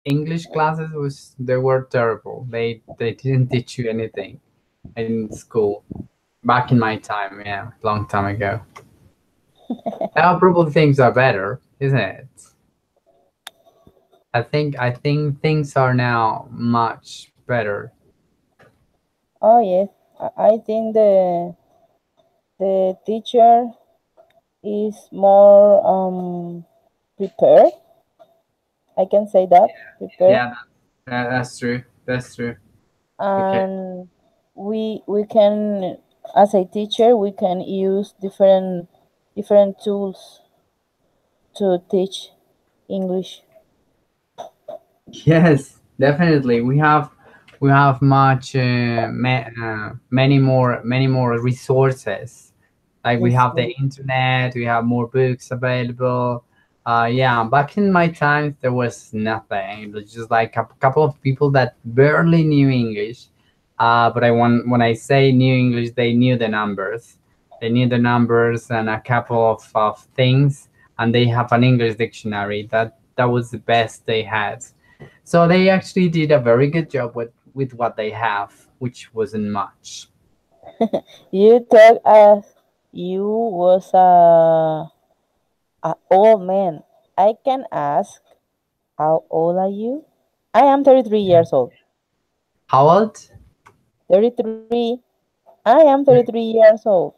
English classes they were terrible. They didn't teach you anything in school back in my time. Yeah, long time ago. Now probably things are better, isn't it? I think things are now much better. Oh yes, I think the teacher is more prepared. I can say that prepared, Yeah, that's true. That's true. Okay. and we can, as a teacher, we can use different tools to teach English. Yes, definitely. We have much many more resources. Like we Yes, have the internet, we have more books available. Yeah, back in my times there was nothing. It was just like a couple of people that barely knew English. But when I say knew English, they knew the numbers. They knew the numbers and a couple of things, and they have an English dictionary. That was the best they had. So they actually did a very good job with what they have, which wasn't much. you talk as you was a old man. I can ask, how old are you? I am 33 years old. How old? 33. I am 33 years old.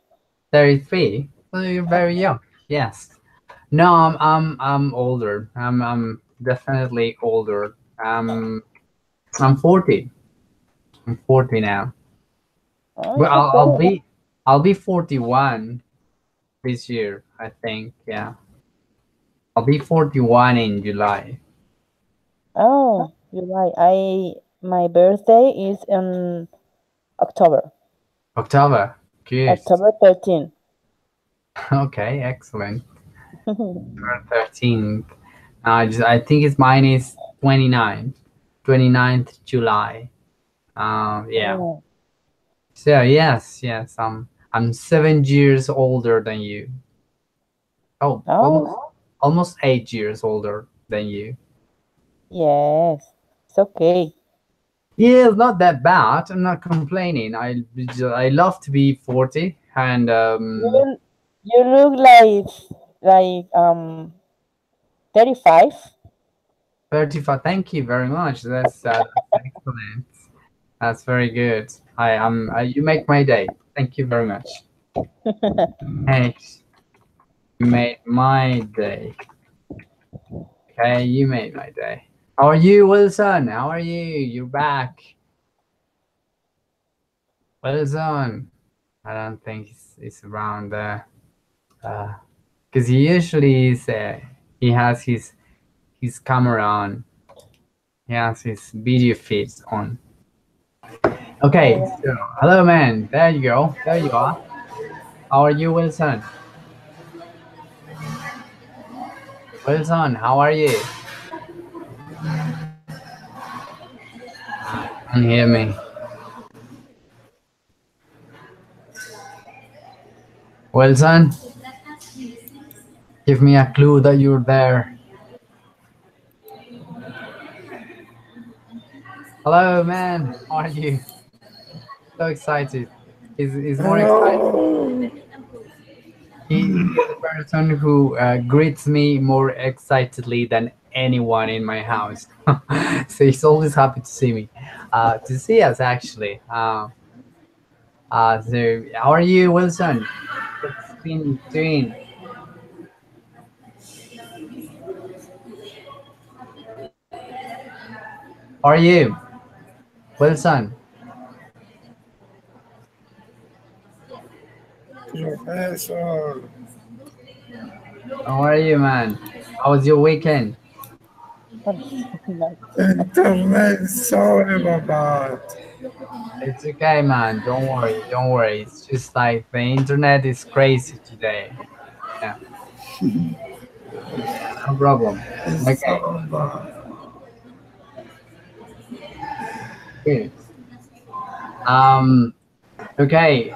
33. So you're very young. Yes. No, I'm older. I'm definitely older. I'm 40. I'm 40 now. Oh, But it's I'll okay. be 41 this year, I think. Yeah. I'll be 41 in July. Oh, you're right. My birthday is in October. October. Good. October 13. Okay, excellent. October 13th. I think it's mine is 29th July. Yeah. Oh, So yes, I'm 7 years older than you. Oh, oh, almost 8 years older than you. yes. It's okay. Yeah, it's not that bad. I'm not complaining. I love to be 40 and You you look like 35. 35. Thank you very much. That's excellent. That's very good. You make my day. Thank you very much. Thanks. You made my day. Okay, you made my day. How are you, Wilson? How are you? You're back. Wilson. I don't think it's around there. Because he usually he has his camera on. He has his video feeds on. Okay, Oh, so hello, man. There you go. There you are. How are you, Wilson? Wilson, how are you? Can you hear me? Wilson, give me a clue that you're there. Hello, man. How are you? So excited. He's more excited. Hello. He's the person who greets me more excitedly than anyone in my house. So he's always happy to see me, to see us actually. So how are you, Wilson? What's been doing? How are you, Wilson? Professor. How are you, man? How was your weekend? Internet, sorry about It's okay, man. Don't worry. Don't worry. It's just like the internet is crazy today. Yeah, no problem. it's Okay, so bad. good. Um, okay.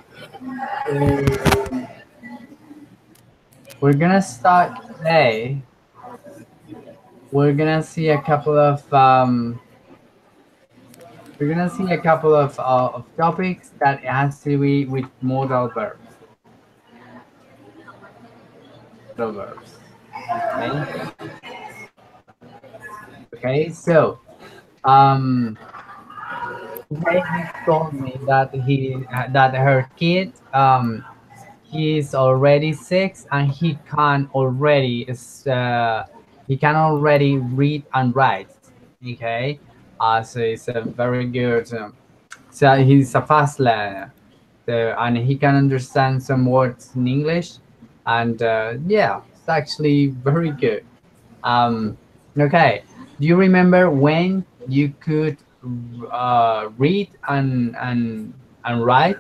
So we're gonna start today we're gonna see a couple of topics that has to be with modal verbs. Modal verbs. Okay. Okay. So okay, he told me that that her kid he's already 6 and he can already read and write. Okay, so it's a very good. So he's a fast learner. So and he can understand some words in English, and yeah, it's actually very good. Um, okay, do you remember when you could read and write?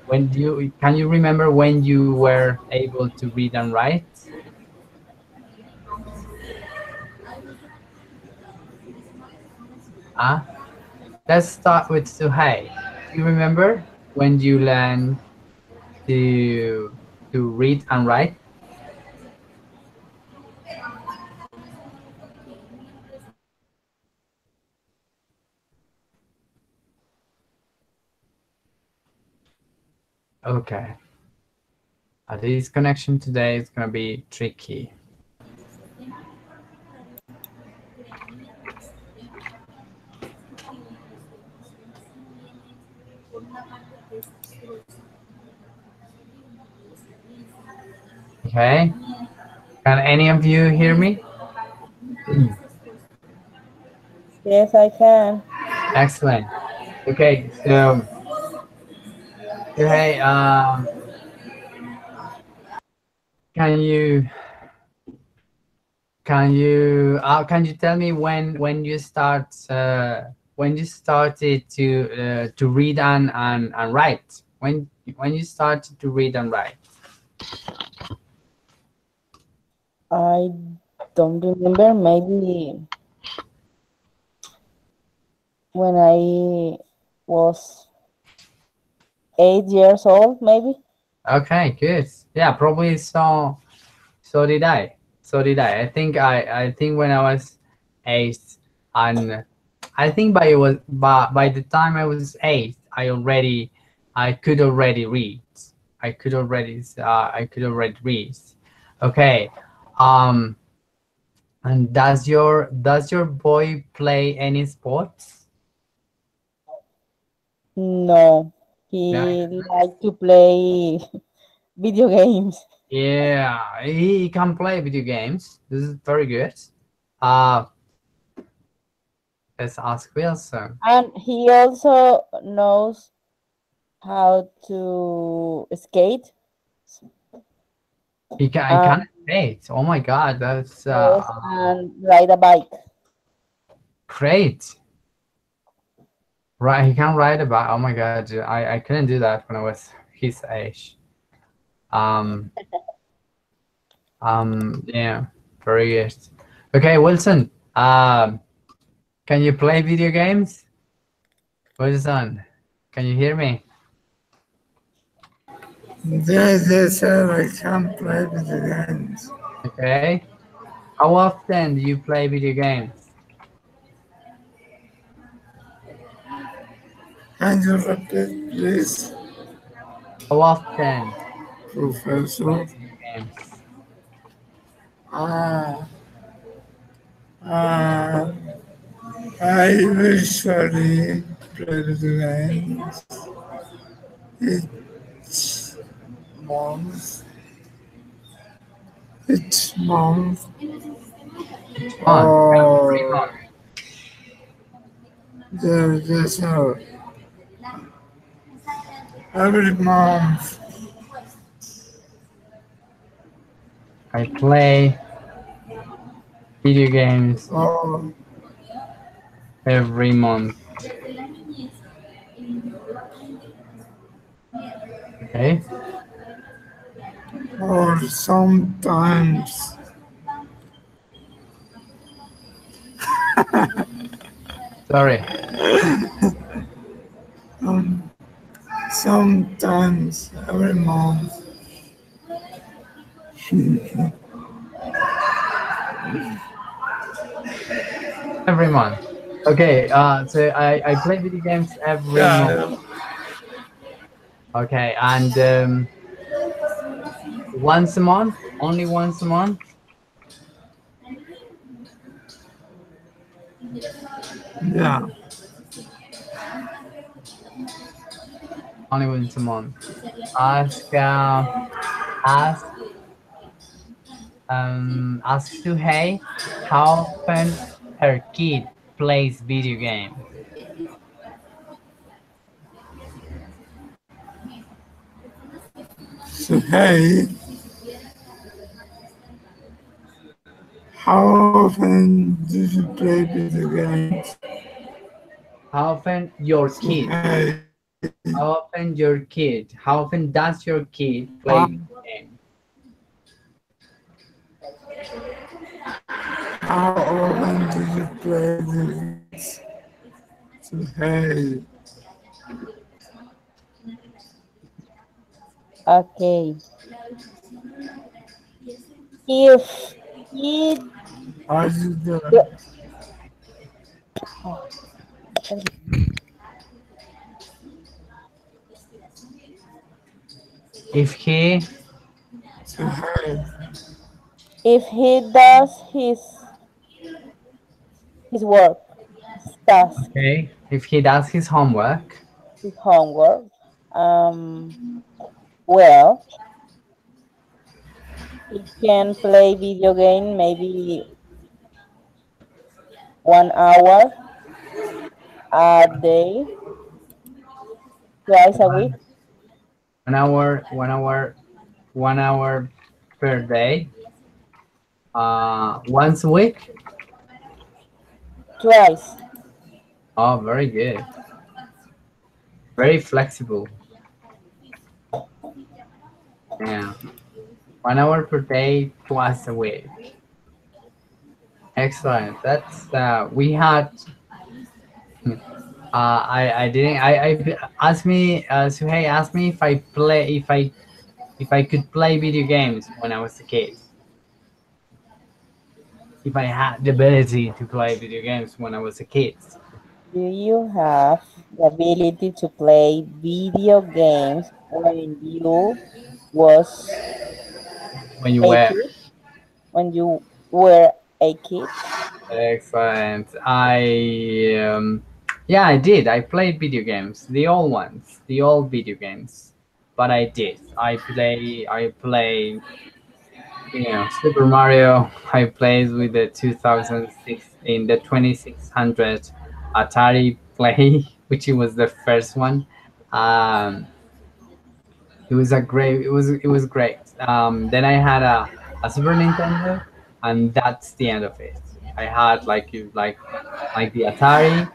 When do you can you remember when you were able to read and write? Ah, let's start with Suhei. Do you remember when you learned to read and write? Okay. This connection today is gonna be tricky. Okay. Can any of you hear me? Yes, I can. Excellent. Okay, so hey, can you can you tell me when you when you started to read and write? When you started to read and write? I don't remember. Maybe when I was 8 years old, maybe. Okay, good. Yeah, probably so. So did I. So did I. I think when I was 8, and I think by the time I was 8, I could already read. I could already read. Okay. Um. And does your boy play any sports? No, No. he liked to play video games. Yeah, he can play video games. This is very good. Uh, let's ask Wilson. And he also knows how to skate. He And can skate. Oh my God, that's yes, and ride a bike. great. Right, he can ride a bike. Oh my God, I couldn't do that when I was his age. Um, yeah, very good. Okay, Wilson. Can you play video games? Wilson, can you hear me? Yes, yes, sir, I can play video games. Okay. How often do you play video games? Can you repeat, please, How often play Professor? video games? Ah, ah, I usually play video games each month. Each month, Each month? Every or month. yes, sir. Every month, I play video games or every month. Okay. sometimes, Sorry. um, sometimes every month. Every month. Okay. So I play video games every month. Yeah, Okay, and once a month, only once a month, yeah. only once a month. Ask ask ask to Hey how often her kid plays video games. So hey, how often do you play video games? How often your So kid? hey, How often your kid? How often does your kid how, play video games? how often do you play video games? So hey, Okay. If he are you there? do- oh, If he So hey, if he does his work, his task, okay, if he does his homework, his homework, um, well, he can play video game maybe 1 hour a day, twice a week, 1 hour, 1 hour, 1 hour per day, once a week. twice. Oh, very good. Very flexible. Yeah. 1 hour per day, twice a week. Excellent. That's we had. I didn't. I asked me. Suhei asked me if I play if I could play video games when I was a kid. If I had the ability to play video games when I was a kid. Do you have the ability to play video games when you was When you a were kid? When you were a kid? excellent. Yeah, I did. I played video games, the old ones, the old video games. But I did. I play, Super Mario. I played with the 2016, the 2600 Atari Play, which was the first one. Um, it was great. Then I had a Super Nintendo, and that's the end of it. I had like the Atari.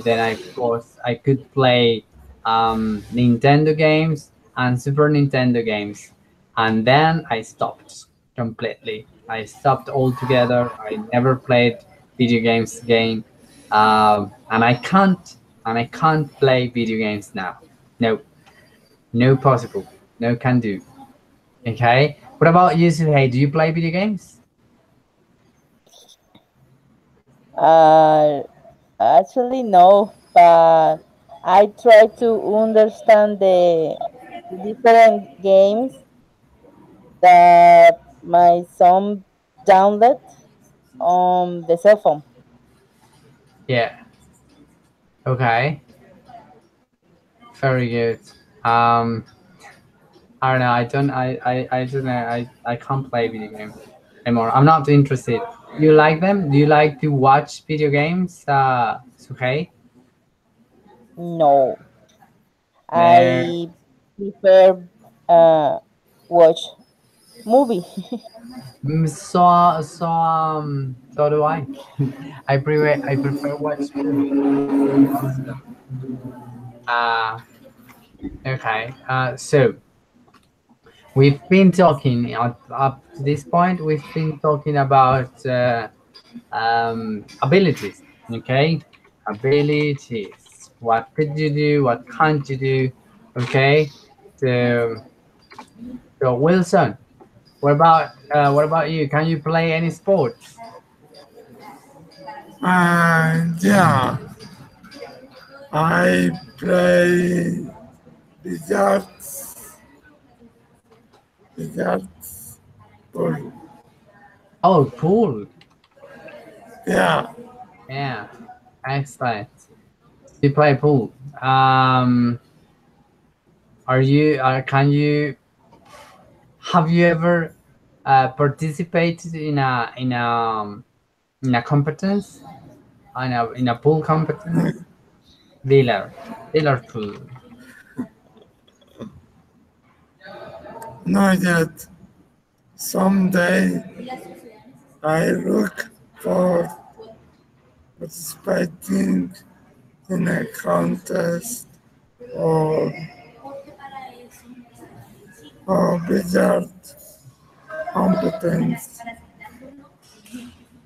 Then I, of course, I could play Nintendo games and Super Nintendo games, and then I stopped completely. I stopped altogether. I never played video games again, and I can't play video games now. No, no possible. No can do. Okay. What about you, Hey? Do you play video games? Uh, Actually, no, but I try to understand the different games that my son download on the cell phone. Yeah. Okay. Very good. Um, I don't know. I don't. I don't know. I can't play video games anymore. I'm not interested. You like them? Do you like to watch video games, Suhei? No, There. I prefer watch movie. So do I. I prefer watch movies also. Uh, okay. So we've been talking up to this point. We've been talking about abilities. Okay, abilities. What could you do? What can't you do? Okay. So, so Wilson, what about you? Can you play any sports? And yeah, I play billiards, billiards, pool. Oh, pool. Yeah, Yeah, excellent. You play pool. Are you? Can you? Have you ever participated in a competence in a pool competence? Dealer, dealer pool. not yet. Someday I look for participating in a contest or billiard competence.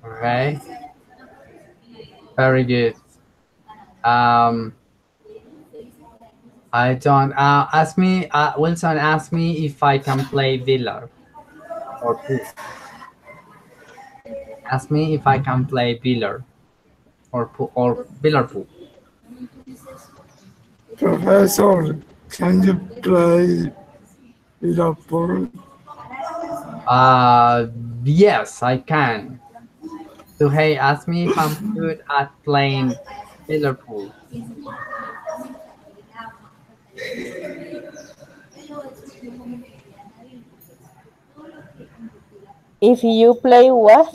Okay, very good. Um, I don't. Ask me. Wilson asked me if I can play dealer or pool. Ask me if I can play dealer or billiard pool. Professor, can you play Liverpool? Uh, yes, I can. So hey, ask me if I'm good at playing billiard pool. If you play what?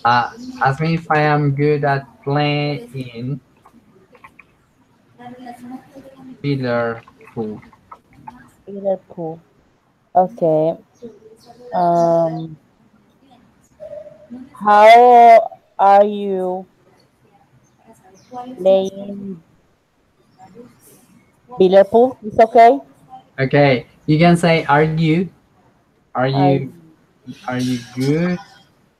Uh, Ask me if I am good at playing billiard pool. Liverpool. Okay. Um, how are you playing Liverpool? It's okay. Okay, you can say, are Are you, are you good?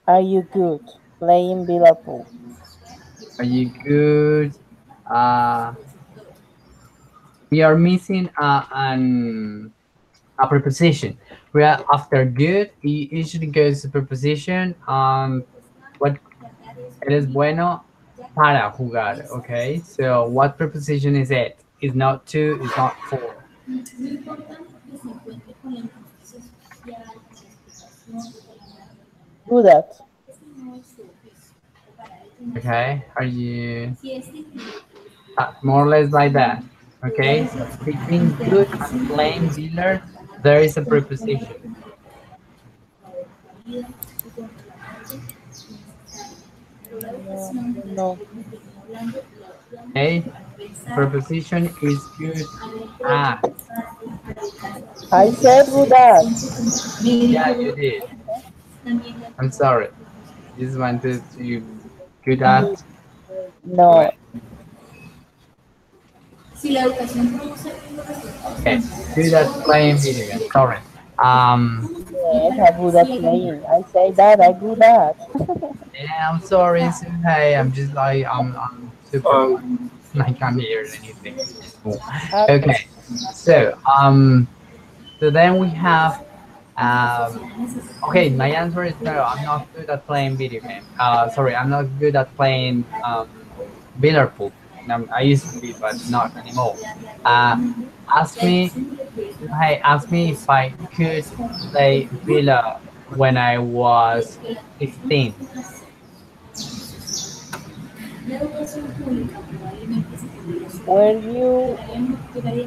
are you good playing Liverpool? Are you good? Uh, we are missing a preposition. We are after good. It usually goes to preposition. What eres bueno para jugar. Okay, so what preposition is it? It's not to. It's not for. Good at. Okay, are you more or less like that? Okay, so between good and plain billiard, there is a preposition. No, I don't know. Okay, the preposition is good at. I said good at. Yeah, you did. I'm sorry. Just wanted to good at. No, Well, okay, good at playing video games. Sorry. Um, yes, I'm good at playing. I say that I'm good at. yeah, I'm sorry. Hey, I'm just like I'm super Um, loud. I can't hear anything anymore. Okay. Okay, so so then we have um. Okay, my answer is no. I'm not good at playing video games. Sorry, I'm not good at playing billiard pool. I used to be, but not anymore. Uh, ask me, hey, ask me if I could play billiard when I was 15. Were you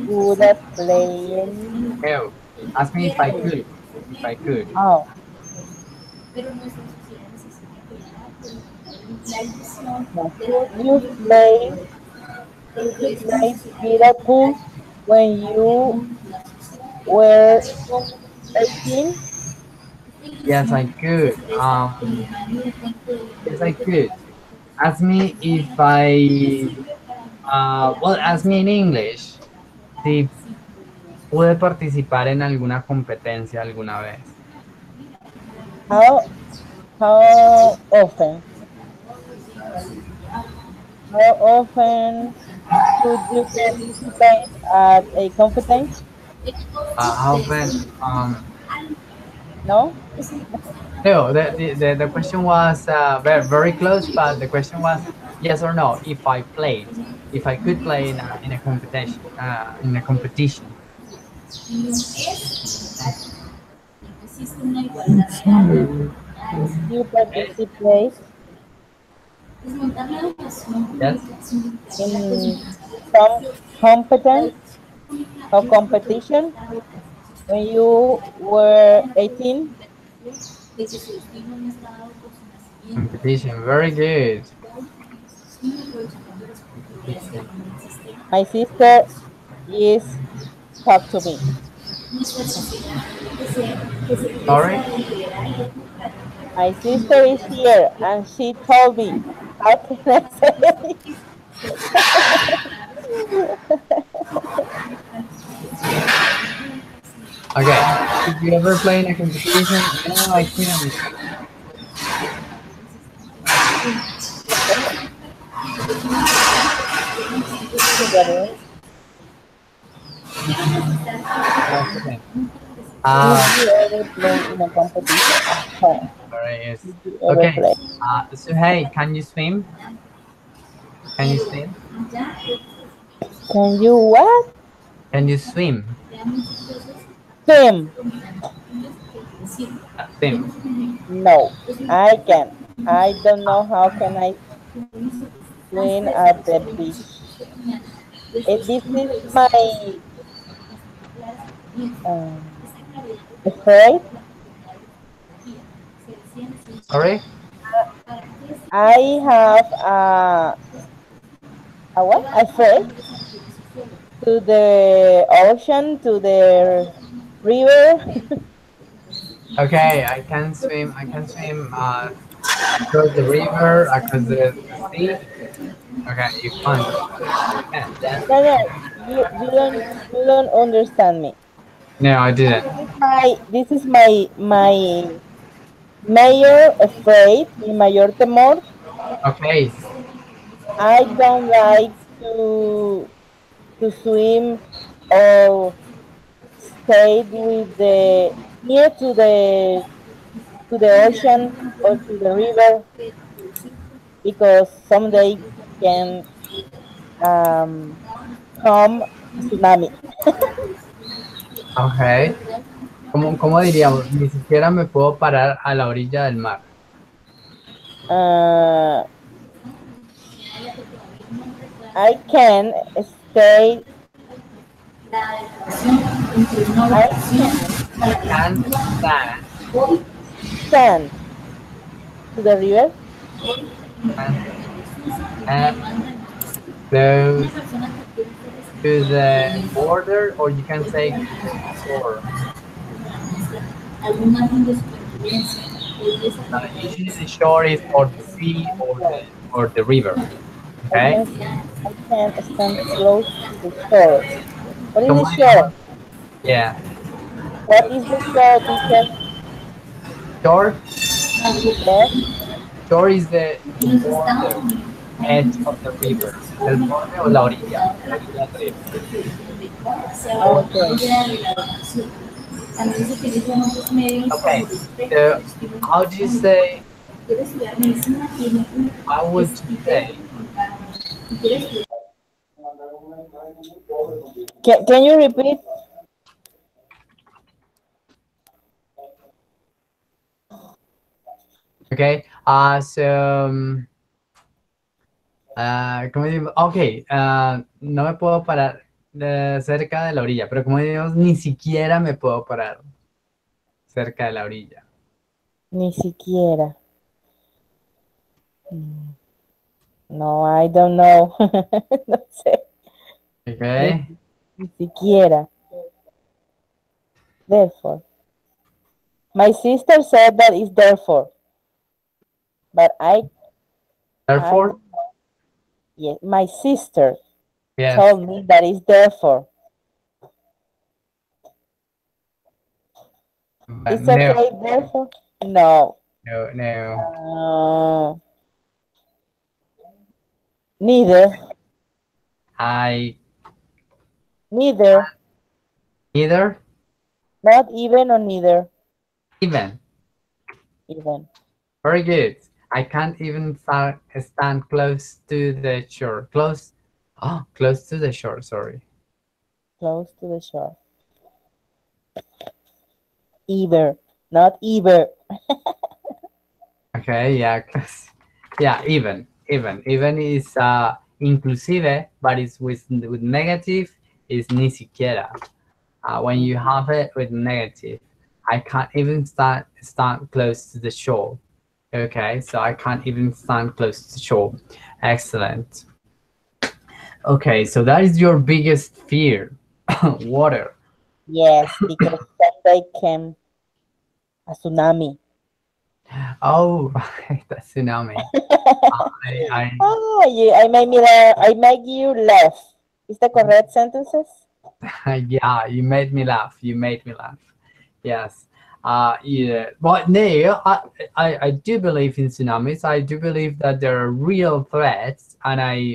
good at playing? Oh, ask me if I could. If I could. Oh, no. Could you play Liverpool when you were 18? Yes, I could. Yes, I could. Ask me if well, ask me in English. Si pude participar en alguna competencia alguna vez. How how often? How often could you participate at a competition? How often? No? No, the question was very, very close, but the question was yes or no. If I played, if I could play in a competition, You participate Yes. in some competence or competition when you were 18? Competition, very good. Competition. My sister is talk to me. Sorry. My sister is here and she told me, how can I say? Okay. Did you ever play in a competition? No, I couldn't. No, I couldn't. Did Uh, you ever play in a competition at home? sorry. Yes. Did you ever Okay. play? So hey, can you swim? Can you swim? Can you what? Can you swim? Swim? Swim. No, I can. I don't know how can I swim at the beach. This is my um, afraid. Sorry. I have a what? Afraid to the ocean, to the river. Okay, I can swim. I can swim across the river, across the sea. Okay, if you want, you can. Yeah. No, no, you don't understand me. No, I didn't. This is my mayor afraid, mi mayor temor. Okay. I don't like to swim or stay with the near to the ocean or to the river because someday can um, come tsunami. Okay. ¿Cómo diríamos? Ni siquiera me puedo parar a la orilla del mar. Uh, I can stay. I can Can stand, stand to the river. can stand close to the border, or you can say close to the shore. Usually the shore is or the sea or the river. I Okay. can I can stand close to the shore. What is ¿Cómo the diríamos? shore? Yeah. What is the shore, teacher? Shore. Yes. Shore is the border, edge of the river. El borde o la orilla del río. Okay. Okay. So how do you say? How would you say? Can you repeat? Okay. ¿Cómo digo? Ok. No me puedo parar cerca de la orilla, pero como digo, ni siquiera me puedo parar cerca de la orilla. Ni siquiera. Mm, no, I don't know. No sé. Ni, Okay. ni siquiera. Therefore. My sister said that is therefore, but I Therefore, yes, my sister yes. told me that is therefore. But It's no, okay, therefore? No. no, no. Uh, neither. I Neither. either Not even or neither. even. Even. Very good. I can't even stand close to the shore. Close. Oh, close to the shore. Sorry. Close to the shore. Either. Not either. Okay. Yeah. Yeah. Even is inclusive, but it's with negative. Is ni siquiera. When you have it with negative, I can't even stand close to the shore. Okay, so I can't even stand close to the shore. Excellent. Okay, so that is your biggest fear, water. Yes, because someday came a tsunami. Oh, the tsunami. Oh, I make you laugh. Is the correct sentences? Yeah, you made me laugh. You made me laugh. Yes. Yeah. But no, I do believe in tsunamis. I do believe that there are real threats, and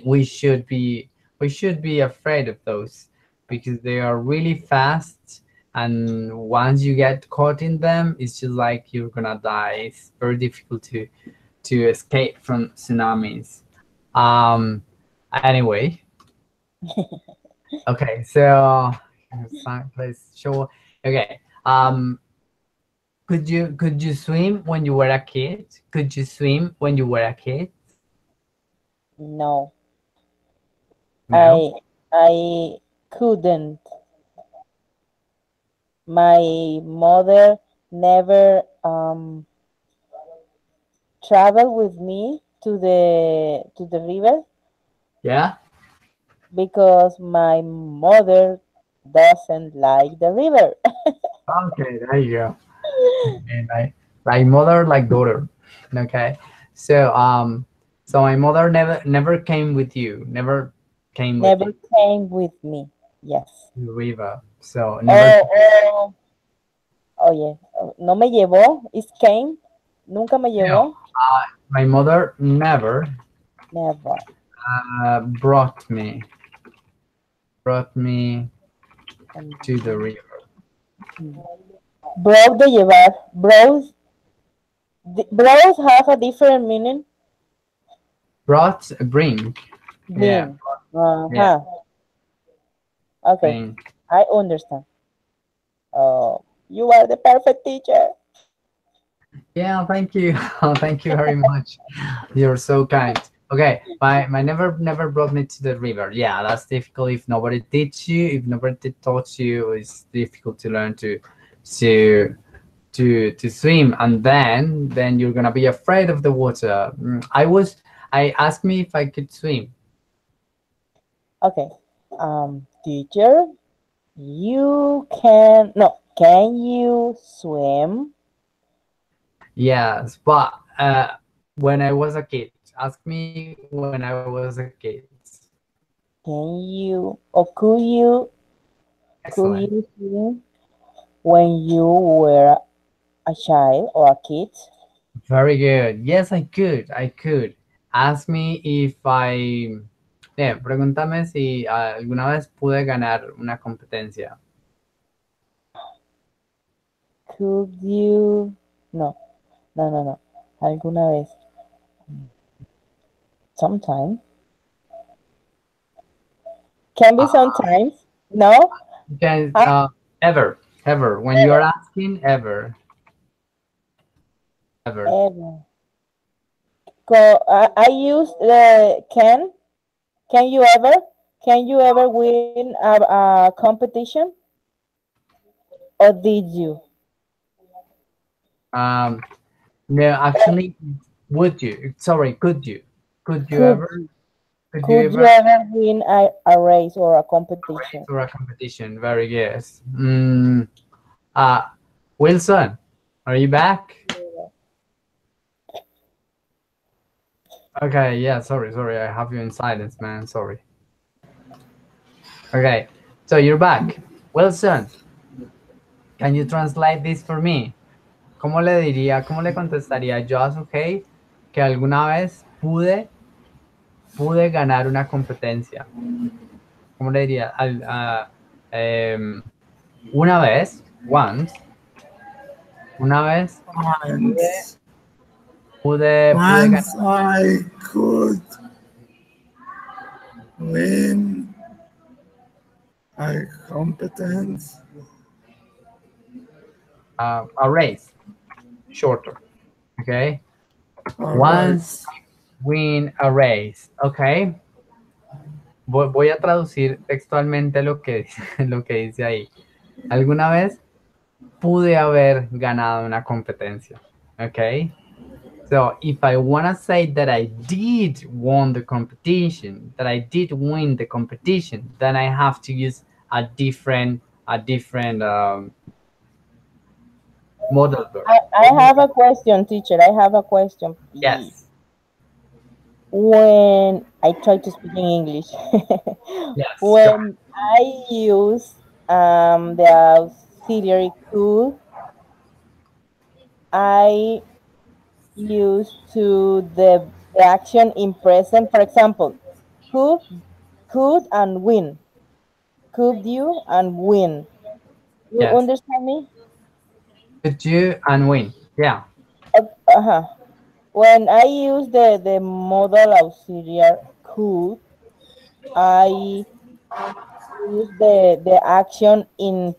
we should be afraid of those because they are really fast, and once you get caught in them, it's just like you're gonna die. It's very difficult to escape from tsunamis. Um. Anyway, okay. So, please show. Okay. Could you swim when you were a kid? Could you swim when you were a kid? No, No. I couldn't. My mother never traveled with me to the river Yeah. because my mother doesn't like the river. Okay. There you go. And like mother, like daughter. Okay. So so my mother never came with you. Never came with Never you came with me. Yes. to the river. So never. Oh, oh, oye, no me llevó. Is came. Nunca me No. llevó. My mother never Never. brought me to the Um, river. Bros de llevar. Bros have a different meaning. Bring. Yeah. Bring. Yeah. Uh-huh. Okay. Bring. I understand. Oh, you are the perfect teacher. Yeah. Thank you. Thank you very much. You're so kind. Okay, my never brought me to the river. Yeah, that's difficult if nobody teach you. If nobody taught you, it's difficult to learn to to swim, and then you're gonna be afraid of the water. I asked me if I could swim. Okay. Teacher, you can no. Can you swim? Yes, but when I was a kid, ask me when I was a kid. Can you or Excellent. could you swim when you were a child or a kid? Very good. Yes, I could. I could. Ask me if I. Pregúntame si alguna vez pude ganar una competencia. Could you? No, no. ¿Alguna vez? Sometime. Can be sometimes. No? You can Huh? ever. When you are asking, ever. Ever. I use the can. Can you ever? Can you ever win a competition? Or did you? Um, no, actually, would you? Sorry, could you? Could you Could ever? you? Could you Could you ever ever win a race or a race competition? or a competition? Very good. Uh, Wilson, are you back? Okay, yeah, sorry, I have you in silence, man. Sorry. Okay, so you're back. Wilson, can you translate this for me? ¿Cómo le diría, cómo le contestaría yo a Suhei que alguna vez pude ganar una competencia? ¿Cómo le diría? Una vez, once, Una vez pude, once, pude ganar. once I could win a competence. A race, shorter. Okay. All right. Once win a race. Okay. Voy a traducir textualmente lo que, lo que dice ahí. Alguna vez pude haber ganado una competencia. Okay. So if I want to say that I did won the competition, that I did win the competition, then I have to use a different modal verb. I have a question, teacher. I have a question, please. Yes. When I try to speak in English, Yes. Go ahead. when I use the auxiliary could, I use to the action in present. For example, could and win. Could you and win. You Yes. understand me? Could you and win? Yeah. Uh-huh. When I use the modal auxiliary could, I use the action in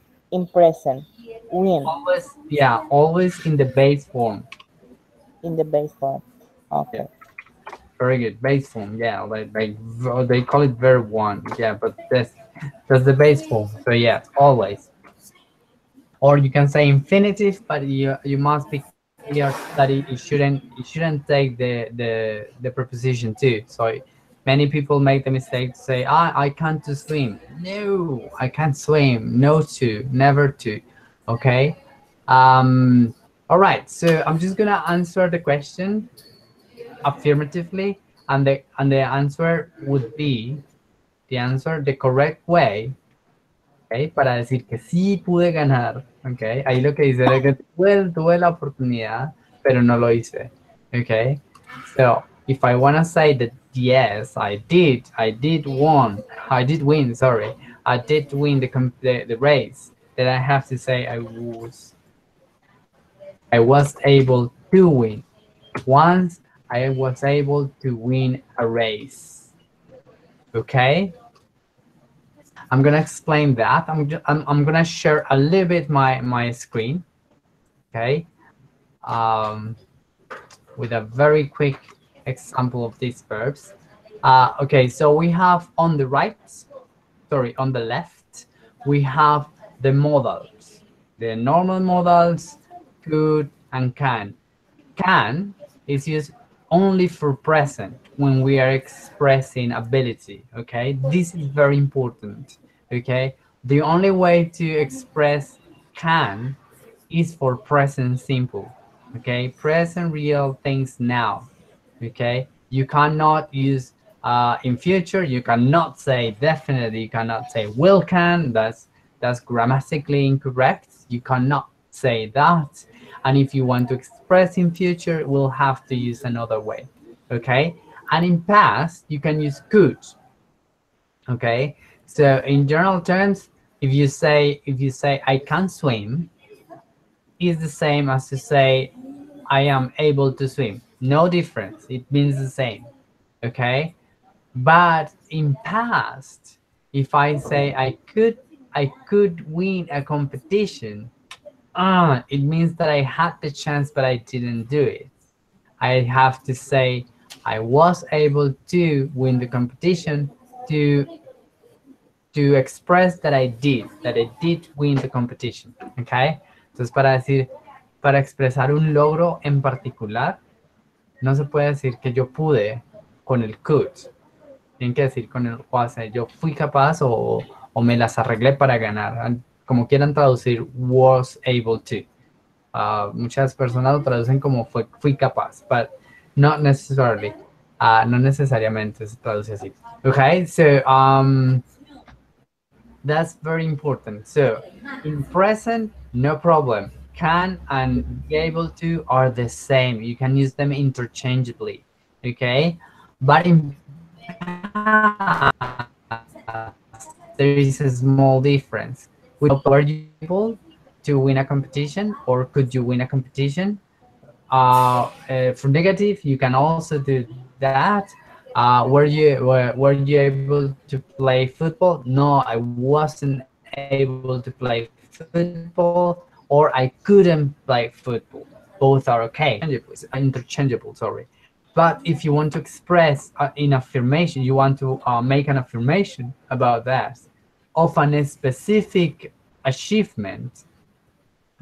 present. Win Always. Yeah. Always in the base form. in the base form. Yeah. Okay. Very good. Base form. Yeah. They call it verb one. Yeah. But that's the base form. So yeah. Always. Or you can say infinitive, but you must be clear that it shouldn't take the preposition too. So many people make the mistake to say, I can't to swim. No, I can't swim. No to, never to. Okay. All right. So I'm just gonna answer the question affirmatively, and the answer would be the correct way. ¿Ok? Para decir que sí pude ganar, ¿ok? Ahí lo que dice es que tuve la oportunidad, pero no lo hice, ¿ok? So, if I want to say that yes, I did win, sorry, I did win the race, then I have to say I was able to win. Once I was able to win a race, okay? I'm gonna explain that. I'm gonna share a little bit my screen, okay, um, with a very quick example of these verbs. Okay, so we have on the right, sorry, on the left, we have the modals, the normal modals, could and can. Can is used only for present when we are expressing ability. Okay, this is very important. Okay, the only way to express can is for present simple. Okay, present real things now. Okay, you cannot use in future. You cannot say definitely. You cannot say will can. That's grammatically incorrect. You cannot say that. And if you want to express in future, we'll have to use another way. Okay, and in past you can use could. Okay, so in general terms, if you say I can swim, is the same as to say I am able to swim. No difference. It means the same. Okay? But in past, if I say I could win a competition, it means that I had the chance but I didn't do it. I have to say I was able to win the competition to express that I did win the competition. Okay? Entonces para expresar un logro en particular, no se puede decir que yo pude con el could. Tienen que decir con el was. Yo fui capaz o me las arreglé para ganar. Como quieran traducir was able to. Muchas personas lo traducen como fui capaz, but not necessarily. No necesariamente se traduce así. Okay, so that's very important. So in present, no problem. Can and be able to are the same. You can use them interchangeably. Okay, but in past there is a small difference. With were you able to win a competition, or could you win a competition? For negative, you can also do that. Were you able to play football? No, I wasn't able to play football, or I couldn't play football. Both are okay. Interchangeable. Sorry. But if you want to express in affirmation, you want to make an affirmation about that of a specific achievement.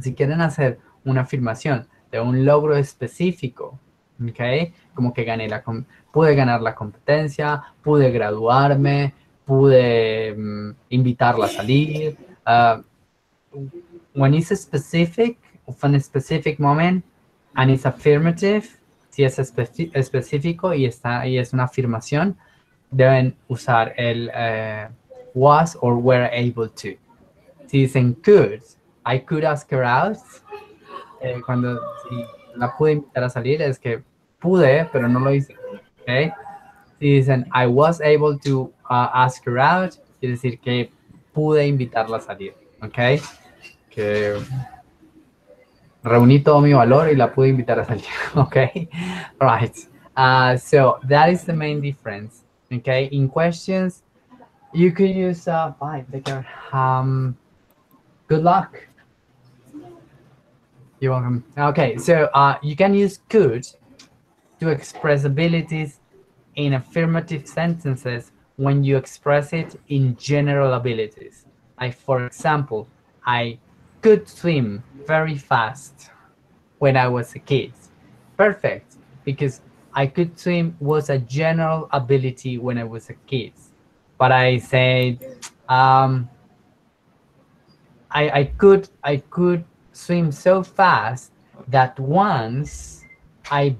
Si quieren hacer una afirmación de un logro específico, ¿ok? Como que pude ganar la competencia, pude graduarme, pude invitarla a salir. When it's specific, of a specific moment, and it's affirmative, si es específico y es una afirmación, deben usar el was or were able to. Si dicen could, I could ask her out, cuando si la pude invitar a salir es que pude, pero no lo hice. ¿Okay? Si dicen I was able to ask her out, quiere decir que pude invitarla a salir. ¿Ok? Que reuní todo mi valor y la pude invitar a salir. ¿Ok? Right. So that is the main difference. Okay. In questions, you could use bye, take care. Good luck. You're welcome. Okay, so you can use could to express abilities in affirmative sentences when you express it in general abilities. Like, for example, I could swim very fast when I was a kid. Perfect, because I could swim was a general ability when I was a kid. But I said, I could swim so fast that once I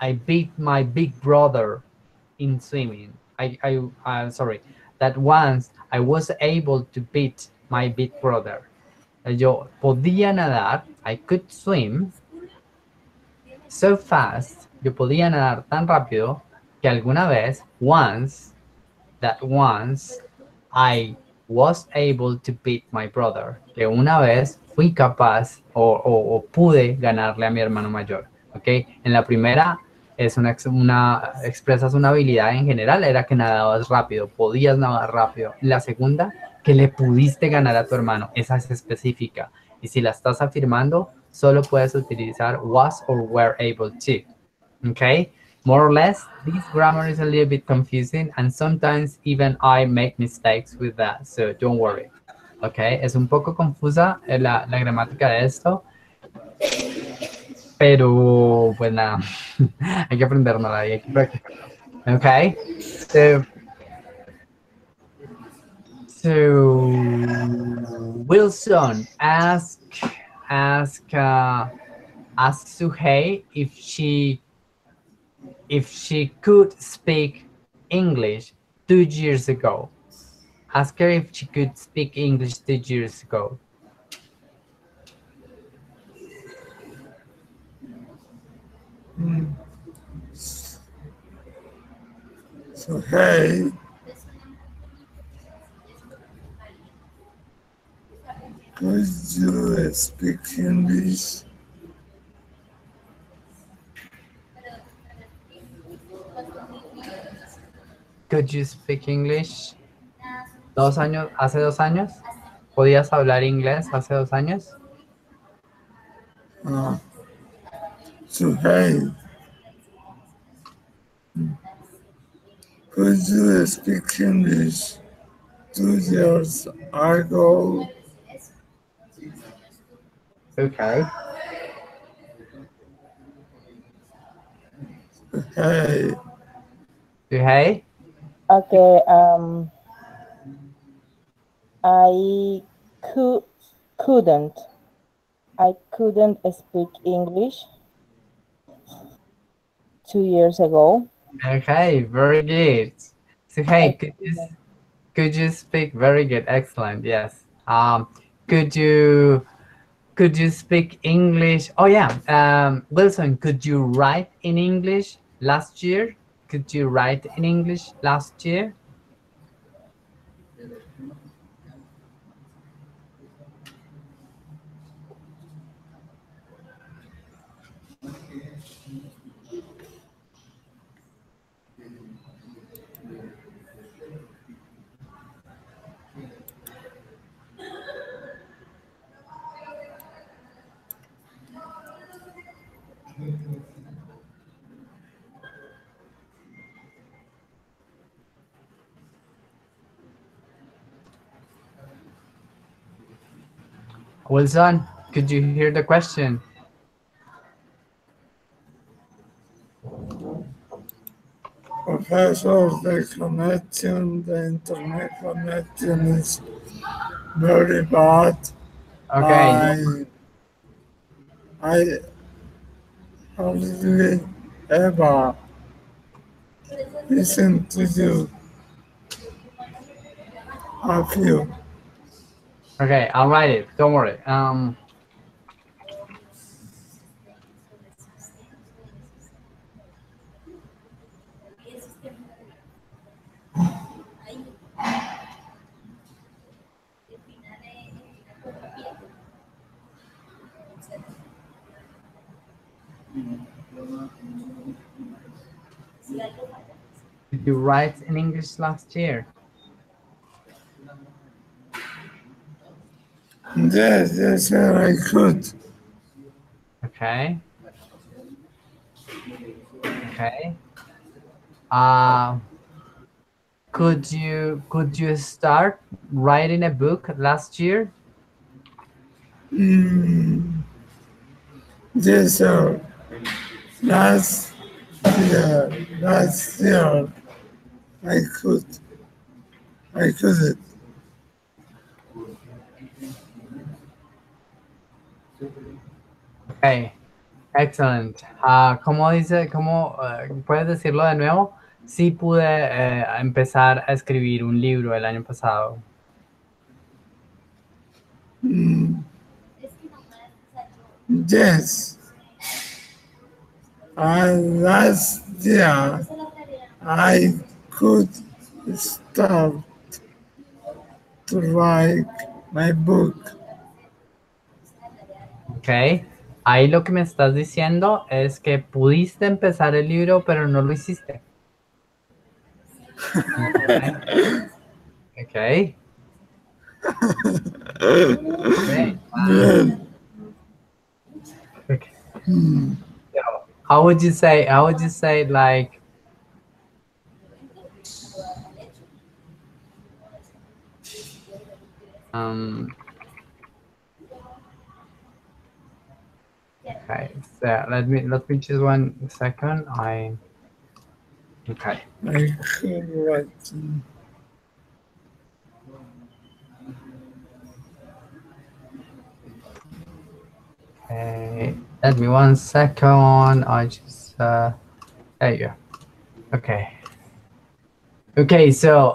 I beat my big brother in swimming. Sorry, that once I was able to beat my big brother. Yo podía nadar, I could swim so fast, yo podía nadar tan rápido que alguna vez, once I was able to beat my brother, que una vez fui capaz o pude ganarle a mi hermano mayor, ¿ok? En la primera es expresas una habilidad en general, era que nadabas rápido, podías nadar rápido. La segunda, que le pudiste ganar a tu hermano, esa es específica. Y si la estás afirmando, solo puedes utilizar was or were able to, ¿ok? More or less, this grammar is a little bit confusing, and sometimes even I make mistakes with that, so don't worry. Okay, es un poco confusa la gramática de esto, pero pues nada, hay que aprendérnosla y hay que practicarlo. Okay, so Wilson ask Suhei if she could speak English 2 years ago. Ask her if she could speak English 2 years ago. So, hey, could you speak English? Could you speak English? ¿Hace 2 años? ¿Podías hablar inglés hace 2 años? So, hey, could you speak English 2 years ago? Okay. Hey. Hey? Okay, I couldn't. I couldn't speak English 2 years ago. Okay, very good. So hey, could you speak? Very good, excellent. Yes. Could you speak English? Oh yeah. Wilson, could you write in English last year? Could you write in English last year? Wilson, could you hear the question? Professor, the internet connection is very bad. Okay, no, I hardly ever listen to you. Have you? okay, I'll write it. Don't worry. Did you write in English last year? Yes, I could. Okay, okay. Uh, could you start writing a book last year? Mm, yes, sir. Last last year, I could, I couldn't. Okay, excellent. ¿Cómo dice, puedes decirlo de nuevo? Sí pude empezar a escribir un libro el año pasado. Mm, yes, last year I could start to write my book. Ok, ahí lo que me estás diciendo es que pudiste empezar el libro, pero no lo hiciste. Ok, ok, great. Bien. Okay. So, how would you say like, um, okay, so let me just 1 second. Okay. I could write. Okay, let me 1 second. I just there you go. Okay. Okay, so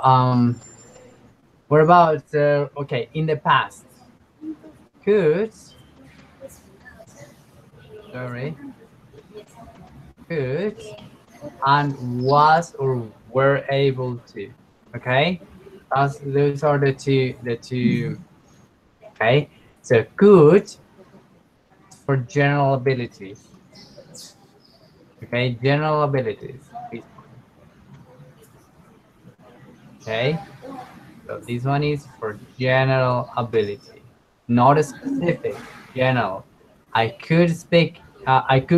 what about okay, in the past? Could, sorry, could and was or were able to. Okay? Those are the two okay? So could for general abilities. Okay, general abilities. This one. Okay, so this one is for general ability, not a specific, general. I could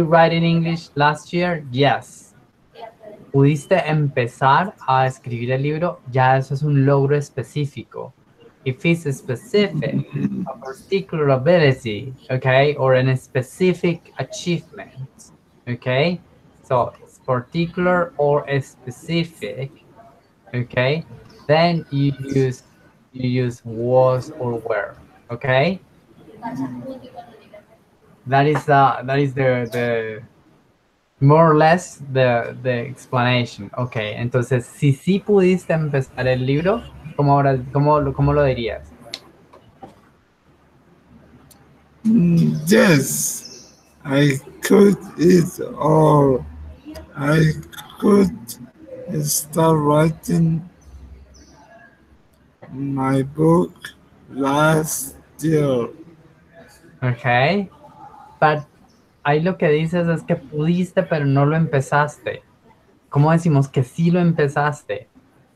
write in English last year, yes. Pudiste empezar a escribir el libro, ya eso es un logro específico. If it's a specific, a particular ability, okay, or a specific achievement, okay, so it's particular or a specific, okay, then you use was or were, okay. That is the more or less the explanation. Okay, entonces si sí pudiste empezar el libro, ¿cómo lo dirías? Yes, I could eat or I could start writing my book last year. Okay, but ahí lo que dices es que pudiste pero no lo empezaste. ¿cómo decimos que sí lo empezaste?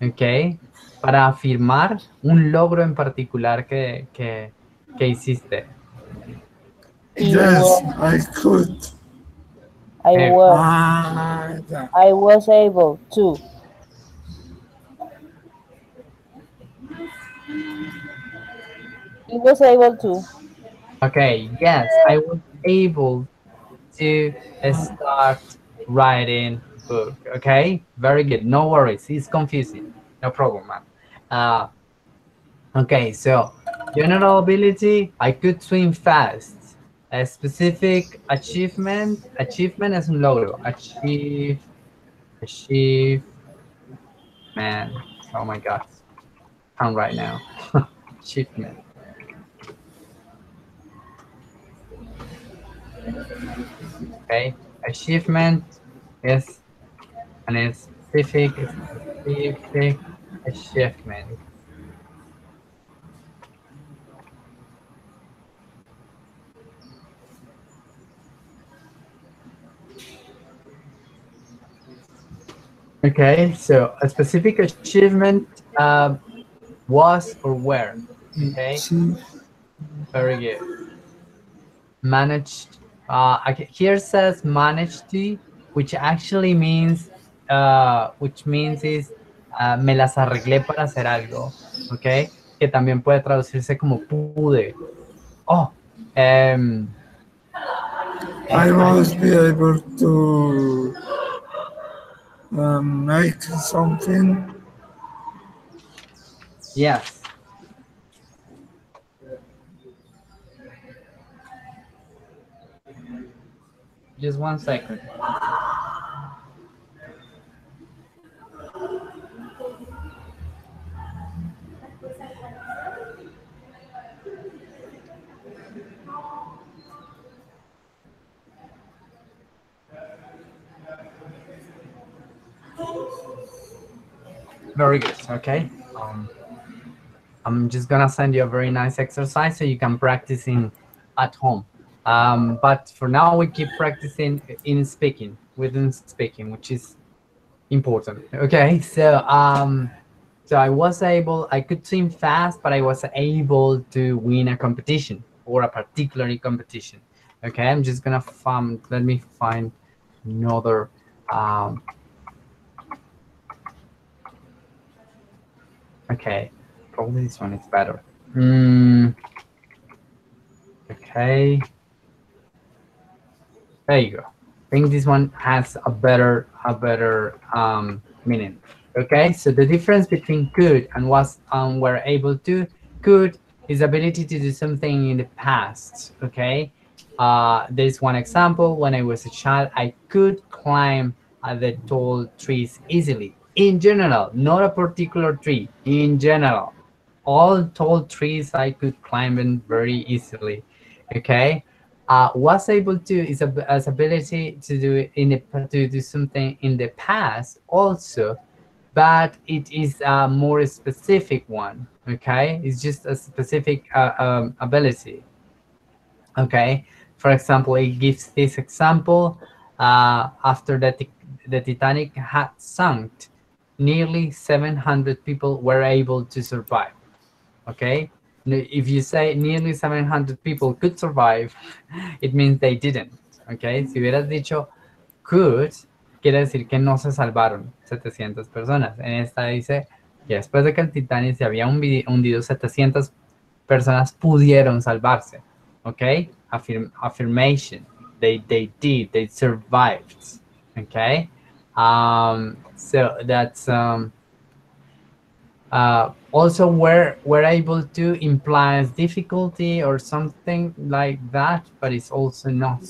¿Ok? Para afirmar un logro en particular que hiciste. He Yes, was, I could. I Eh, was, Yeah. I was able to. He was able to. okay, yes, I was able to start writing book. Okay, very good. No worries. It's confusing. No problem, man. Uh, okay, so general ability. I could swim fast. A specific achievement. Achievement es un logro. Achievement. Oh my God. Come right now. Achievement. Okay. Achievement is an specific achievement. Okay, so a specific achievement was or were. Okay, She, very good. Managed. Here says managed to, which actually means, which means is me las arreglé para hacer algo. Okay, que también puede traducirse como pude. Oh, um, I I, must be able to make something. yes. Just 1 second. Very good. Okay. I'm just gonna send you a very nice exercise so you can practice at home. But for now, we keep practicing in speaking, within speaking, which is important. Okay, so I could swim fast, but I was able to win a competition or a particular competition. Okay, I'm just gonna find. Let me find another. Um, okay, probably this one is better. Okay. There you go. I think this one has a better meaning. Okay, so the difference between could and was were able to. Could is ability to do something in the past. Okay, there's one example. When I was a child, I could climb the tall trees easily. In general, not a particular tree. In general, all tall trees I could climb in very easily. Okay, was able to is as ability to do it to do something in the past also, but it is a more specific one. Okay, it's just a specific ability. Okay, for example, it gives this example. After the Titanic had sunk, nearly 700 people were able to survive. Okay, if you say nearly 700 people could survive, it means they didn't. Okay, si hubieras dicho could, quiere decir que no se salvaron 700 personas. En esta dice que después de que el Titanic se había hundido, 700 personas pudieron salvarse. Okay, affirmation, they survived. Okay, so that's also we're able to implies difficulty or something like that, but it's also not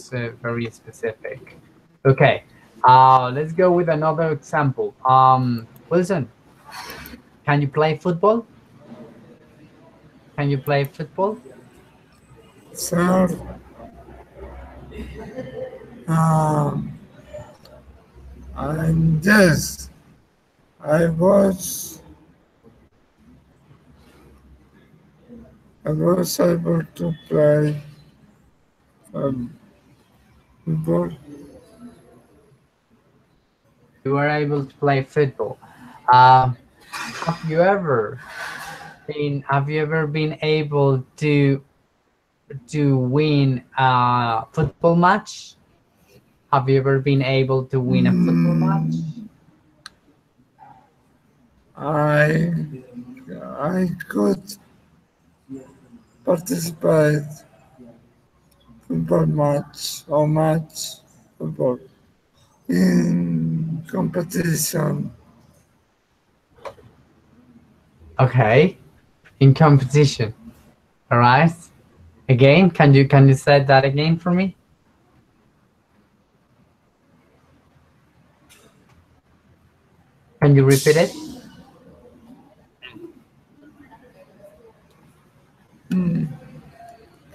very specific. Okay, let's go with another example. Wilson, can you play football? Can you play football? Sir, um, and yes, I was I was able to play um, football. You were able to play football. Uh, have you ever been able to win a football match? Have you ever been able to win a football match? Mm, I I could participate football match or match football in competition. Okay, in competition. All right. Again, can you say that again for me? Can you repeat it?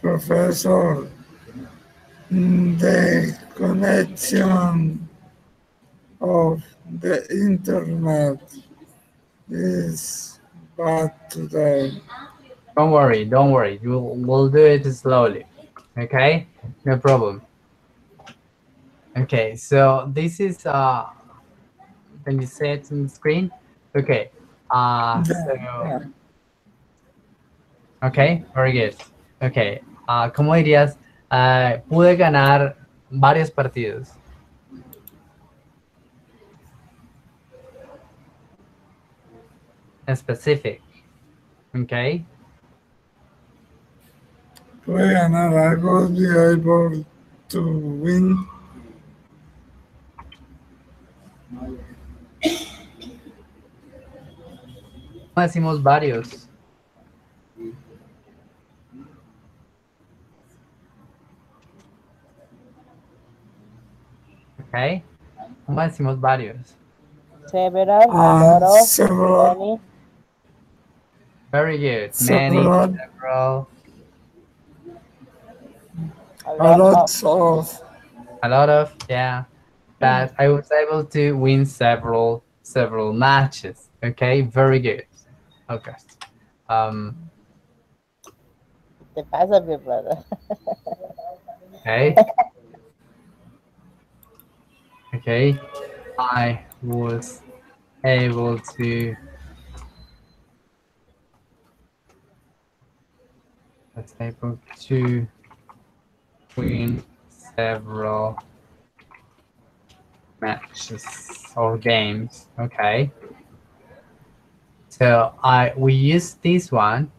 Professor, the connection of the internet is bad today. Don't worry, don't worry. We'll do it slowly. Okay, no problem. Okay, so this is can you say it on the screen? Okay. So Yeah. okay, very good. Okay. ¿Cómo dirías? Pude ganar varios partidos. Specific. Okay. Puede ganar algo, be able to win. ¿Cómo decimos varios? Okay. ¿Cómo decimos varios? Several, lot of, Several, many, Very good. Many, several, several, a a lot of. lot of. a lot of, yeah. That I was able to win several matches. Okay, very good. Okay. Um, Te pasa, mi brother. okay, okay. I was able to win several matches or games. Okay. So I we use this one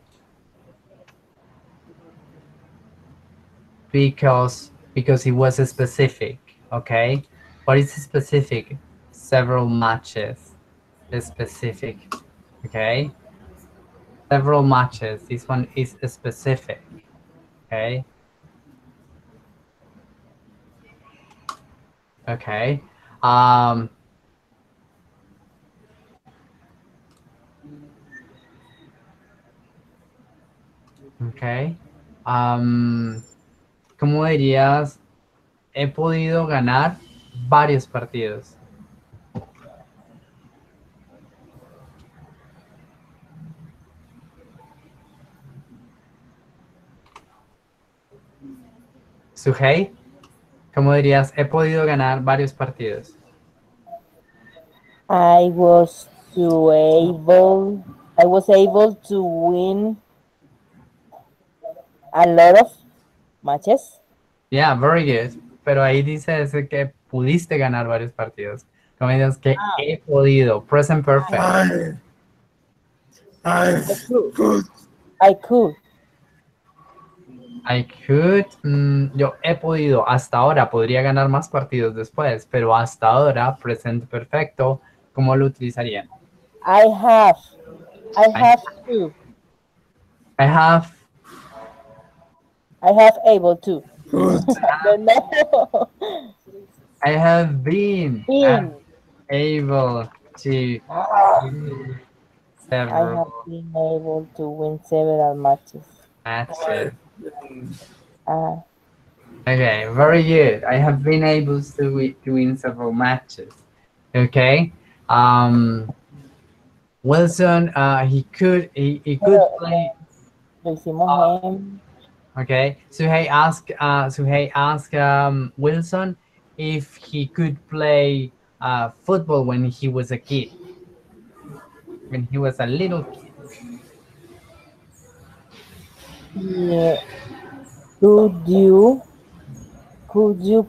because it was a specific. Okay. What is specific? Several matches. Specific. Okay. Several matches. This one is specific. Okay. Okay. Um, okay. ¿Cómo dirías? He podido ganar varios partidos. Suhei, ¿cómo dirías? He podido ganar varios partidos. I was I was able to win a lot of matches. Yeah, very good. Pero ahí dices que pudiste ganar varios partidos. ¿Cómo dirías que Ah, he podido? Present perfect. I I could. could, I could. I could. Yo he podido. Hasta ahora podría ganar más partidos después, pero hasta ahora, presente perfecto, ¿cómo lo utilizarían? I have. I I, have to. I have I have able to. could, I don't know. I have been Been. able to Ah, win I have several been able to win several matches. matches. Uh, Okay, very good. I have been able to win several matches. Okay. Wilson, he could pero play. lo hicimos Uh, en. okay. Suhei asked Wilson if he could play football when he was a kid, when he was a little kid. Yeah. Could you could you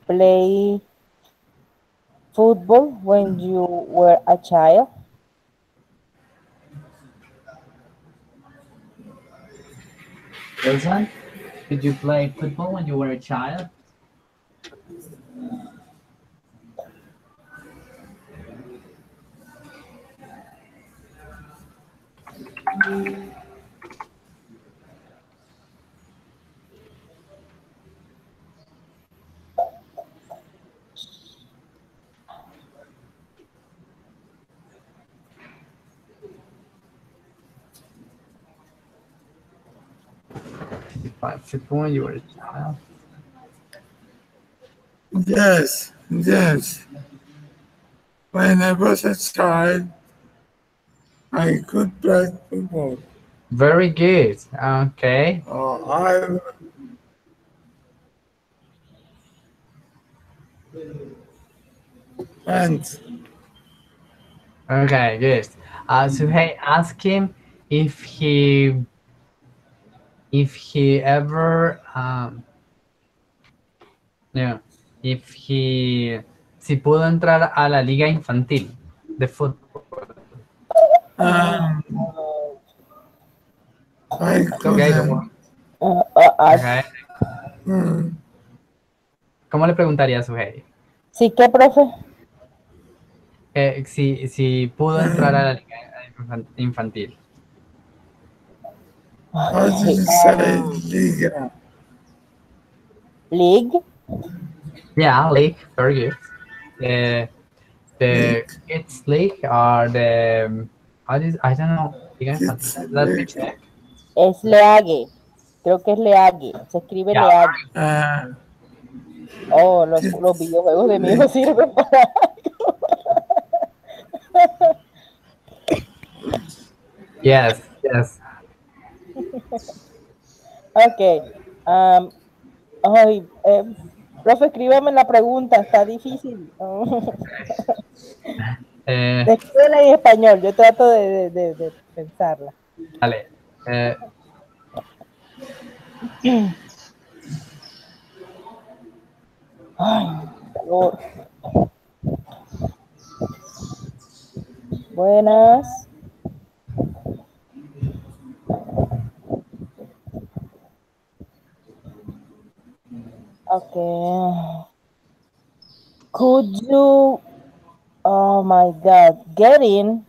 play football when you were a child? Wilson, did you play football when you were a child? Did you play football when you were a child? Yes, yes. When I was a child, I could play football. Very good. Okay. I went. Okay, good. So hey, ask him if he ever yeah, if he si pudo entrar a la liga infantil de fútbol. Um, I It's okay, don't couldn't. worry. Ask. Okay. Mm, ¿Cómo le preguntaría a Suhey? ¿Sí qué, profe? Si pudo entrar a la liga infantil. how do Okay. you say Liga? League. Yeah, league, very good. The the League. kids league or the I don't know. Liga infantil. Kids Let me League. check. Es League. Creo que es League. Se escribe Yeah, League. Uh, Oh, los Kids videojuegos de mi hijo League. sirven para algo. yes, yes. Ok. am, ay, profe, escríbame la pregunta. Está difícil. Eh, Escríbela en español. Yo trato de pensarla. Dale. Ay, calor. Buenas. Okay. Could you, oh my God, get in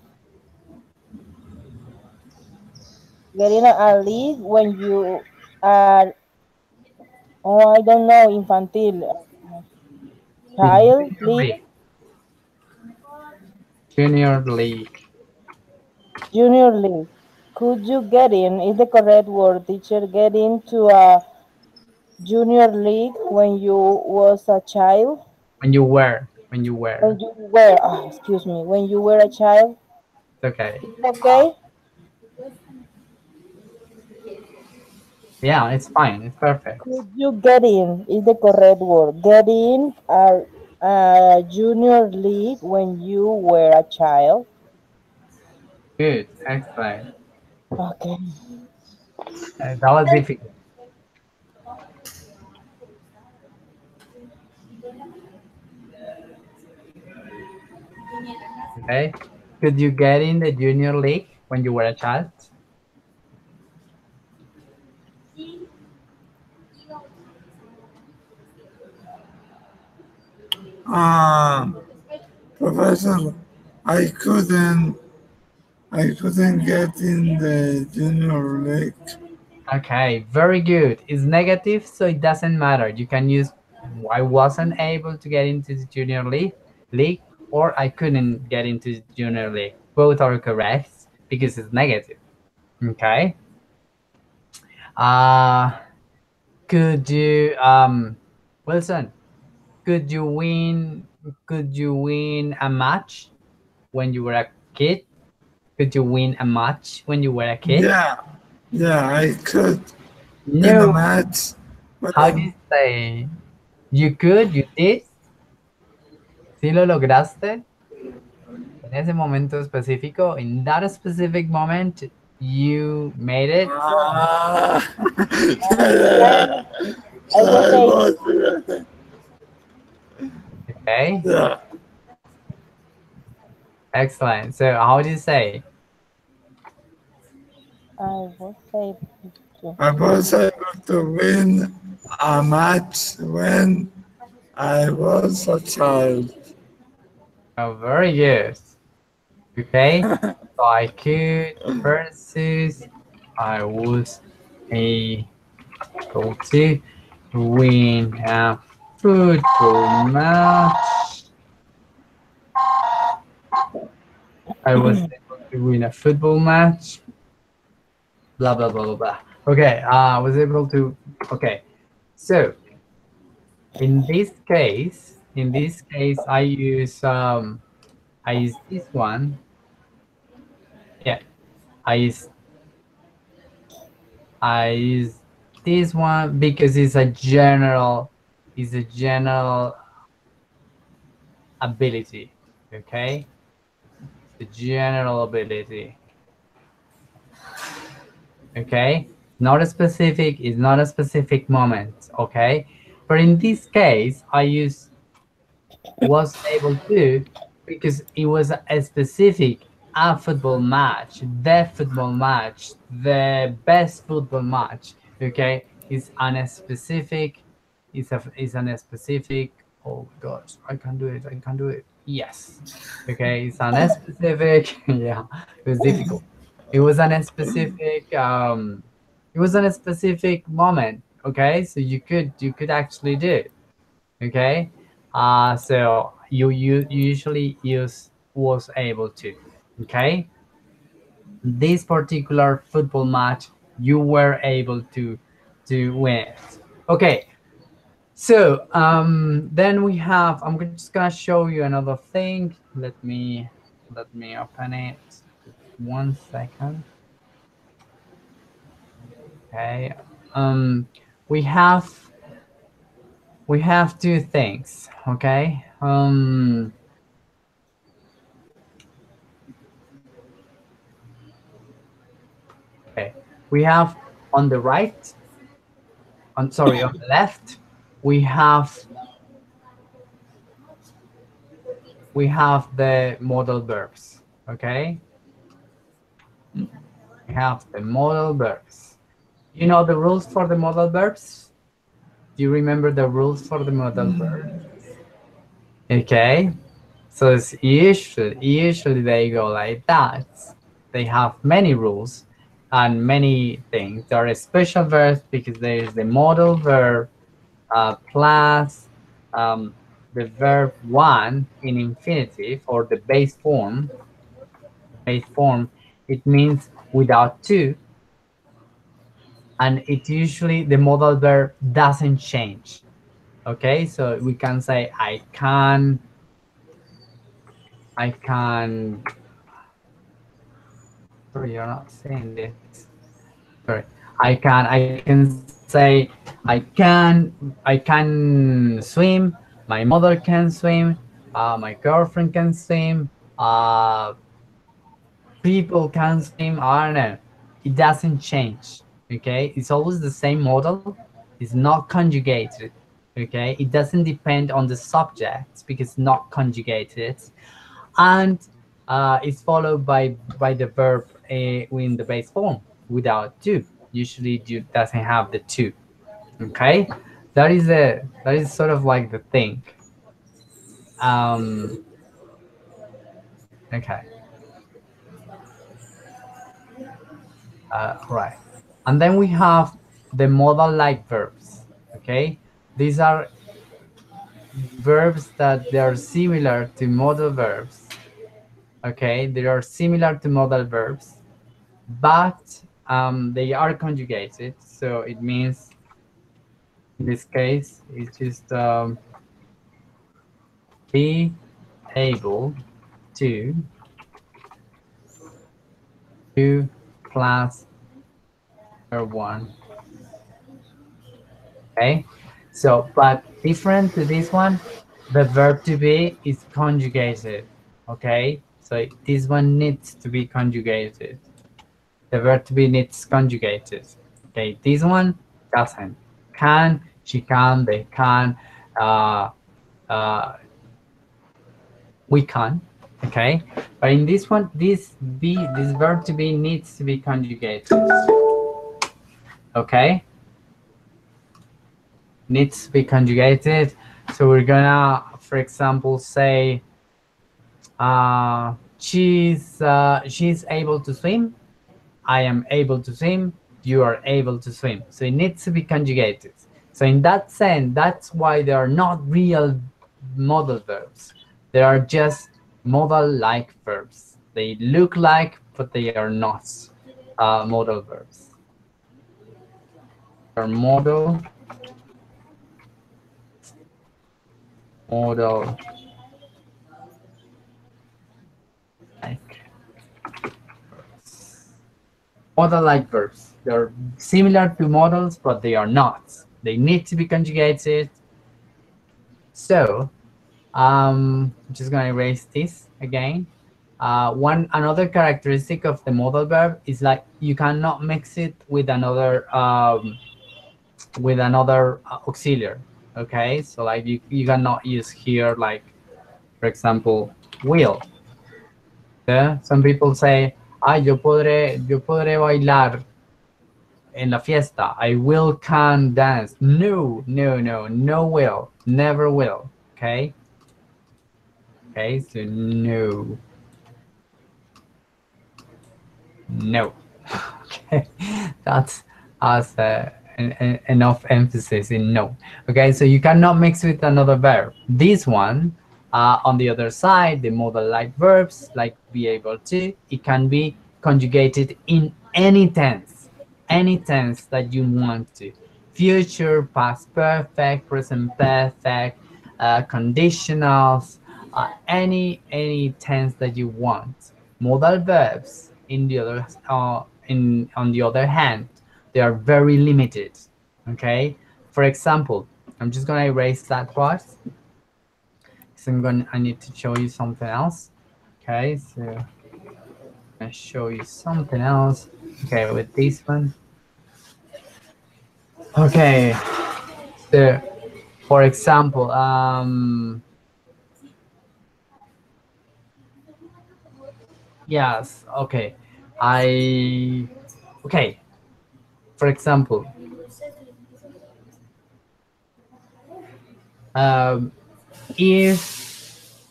a league when you are, oh, I don't know, infantil, child Junior league, league. Junior league. junior league. Could you get in, is the correct word, teacher, get into a junior league when you was a child? When you were. When you were. When you were, oh, excuse me, when you were a child? It's okay. Is it okay? Yeah, it's fine. It's perfect. Could you get in? Is the correct word. Get in a junior league when you were a child. Good. Excellent. Okay. That was difficult. Okay. Could you get in the junior league when you were a child? Um, Professor, I couldn't. I couldn't get in the junior league. Okay, very good. It's negative, so it doesn't matter. You can use I wasn't able to get into the junior league, or I couldn't get into the junior league. Both are correct because it's negative. Okay. Uh could you Wilson, could you win a match when you were a kid? Could you win a match when you were a kid? Yeah, yeah, I could in a No. match How do you when say you could? You did? ¿Sí lo lograste? En ese momento específico, in that specific moment, you made it. Ah, I was I able. was, Okay, yeah, excellent. So how do you say? I was able to. I was able to win a match when I was a child. Oh, very good. Okay, so I could versus I was able to win a football match. I was able to win a football match. Blah blah blah blah blah. Okay, I was able to. Okay, so in this case, I use this one. Yeah, I use I use this one because it's a general ability. Okay, it's a general ability. Okay, not a specific. It's not a specific moment. Okay, but in this case, I use was able to because it was a specific football match, the best football match. Okay, it's on a specific, it's on a specific. Oh gosh, I can do it. I can do it. Yes. Okay, it's on a specific. Yeah, it was difficult. It was on a specific. It was on a specific moment. Okay, so you could actually do it. Okay, so you usually use was able to. Okay, this particular football match you were able to win it. Okay, so then we have, I'm just gonna show you another thing. Let me open it. Just 1 second. Okay, um we have we have two things. Okay, okay, we have on the right, on the left, we have the modal verbs. Okay, we have the modal verbs. You know the rules for the modal verbs? Do you remember the rules for the modal verbs? Okay, so it's usually they go like that. They have many rules and many things. There are special verbs because there is the modal verb plus um, the verb one in infinitive or the base form. Base form, it means without to, and it usually the modal verb doesn't change. Okay, so we can say I can. Sorry, you're not saying this. Sorry, I can say I can swim. My mother can swim. My girlfriend can swim. People can swim. I don't know. It doesn't change. Okay, it's always the same model. It's not conjugated. Okay, it doesn't depend on the subject because it's not conjugated, and it's followed by the verb in the base form without to. Usually, do doesn't have the to. Okay, that is sort of like the thing. Um, okay, right, and then we have the modal-like verbs. Okay, these are verbs that they are similar to modal verbs. Okay, they are similar to modal verbs, but they are conjugated. So it means in this case, it's just be able to do plus verb one. Okay, so but different to this one, the verb to be is conjugated. Okay, so this one needs to be conjugated. The verb to be needs conjugated. Okay, this one doesn't. Can, she can, they can, uh, uh, we can. Okay, but in this one, this verb to be needs to be conjugated. Okay, needs to be conjugated. So we're gonna, for example, say she's able to swim. I am able to swim. You are able to swim. So it needs to be conjugated. So in that sense, that's why they are not real modal verbs. They are just modal-like verbs. They look like, but they are not modal verbs. They are modal like model-like verbs. They're similar to modals, but they are not. They need to be conjugated. So I'm just gonna erase this again. Another characteristic of the modal verb is like you cannot mix it with another auxiliary. Okay, so like you cannot use here like, for example, will. Yeah? Some people say, yo podré bailar en la fiesta. I will can dance. No, no, no, no will, never will. Okay. Okay, so no, no. Okay, that's as enough emphasis in no. Okay, so you cannot mix with another verb. This one, on the other side, the modal-like verbs, like be able to, it can be conjugated in any tense that you want to. Future, past perfect, present perfect, conditionals, any tense that you want. Modal verbs, in the other on the other hand, they are very limited. Okay, for example, I'm just gonna erase that part. So I need to show you something else. Okay, so I'm gonna show you something else. Okay, with this one. Okay, so for example, yes, okay, okay, for example, if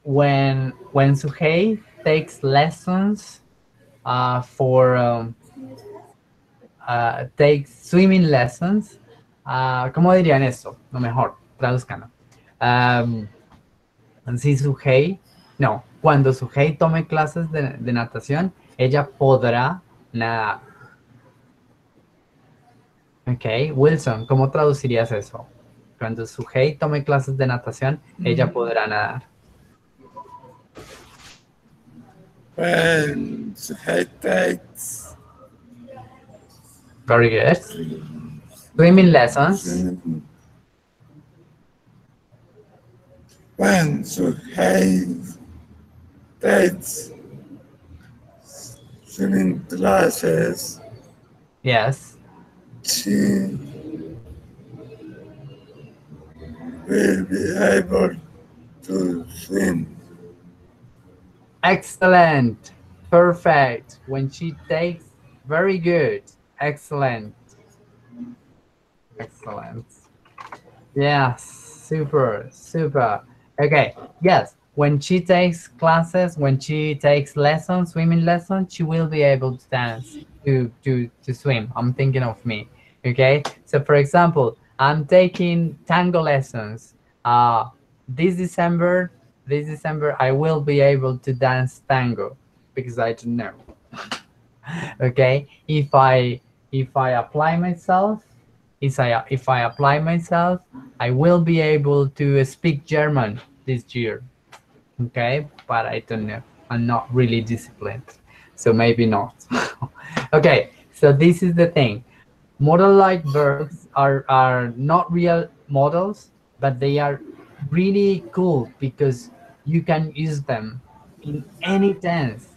when Suhei takes lessons for takes swimming lessons, ¿cómo dirían eso? Lo mejor, traduzcanlo. Si Suhei, no, cuando Suhei tome clases de natación, ella podrá nadar. Ok, Wilson, ¿cómo traducirías eso? Cuando Suhei tome clases de natación, ella podrá nadar. When he takes Very good. Swimming lessons. when he takes swimming classes, Yes. she will be able to swim. Excellent. Perfect. When she takes, very good. Excellent. Excellent. Yes. Super. Super. Okay. Yes. When she takes classes, when she takes lessons, swimming lessons, she will be able to dance, to swim. I'm thinking of me. Okay. So for example, I'm taking tango lessons. This December, I will be able to dance tango because I don't know. Okay, if I apply myself, if I apply myself, I will be able to speak German this year. Okay, but I don't know. I'm not really disciplined, so maybe not. Okay, so this is the thing. Model-like verbs are not real models, but they are really cool because you can use them in any tense.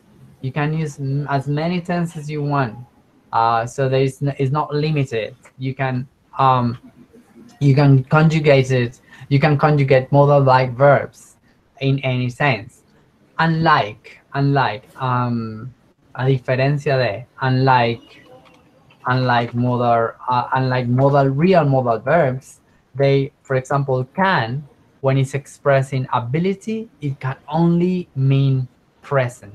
You can use as many tenses as you want. So it's not limited. Um, you can conjugate it. You can conjugate modal-like verbs in any sense. A diferencia de, unlike modal real modal verbs, they, for example, can, when it's expressing ability, it can only mean present.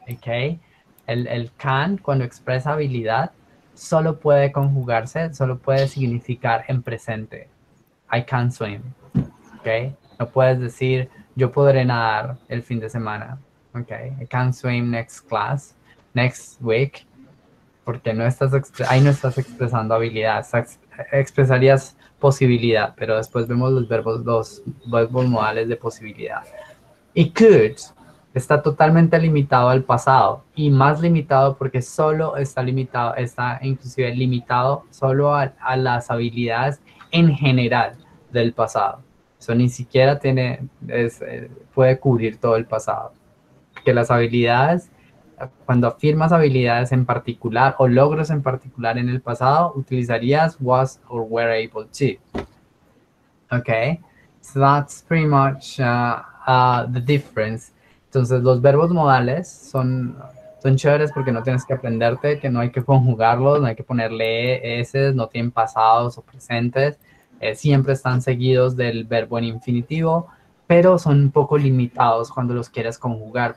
Okay, el can, cuando expresa habilidad, solo puede conjugarse, solo puede significar en presente. I can swim. Okay, no puedes decir yo podré nadar el fin de semana. Okay, I can swim next week, porque ahí no estás expresando habilidad, expresarías posibilidad, pero después vemos los verbos modales de posibilidad. Y could está totalmente limitado al pasado, y más limitado porque solo está inclusive limitado solo a las habilidades en general del pasado. Eso ni siquiera puede cubrir todo el pasado. Que las habilidades, cuando afirmas habilidades en particular o logros en particular en el pasado, utilizarías was or were able to. Okay, so that's pretty much the difference. Entonces, los verbos modales son chéveres porque no tienes que aprenderte, que no hay que conjugarlos, no hay que ponerle s, no tienen pasados o presentes, siempre están seguidos del verbo en infinitivo, pero son un poco limitados cuando los quieres conjugar,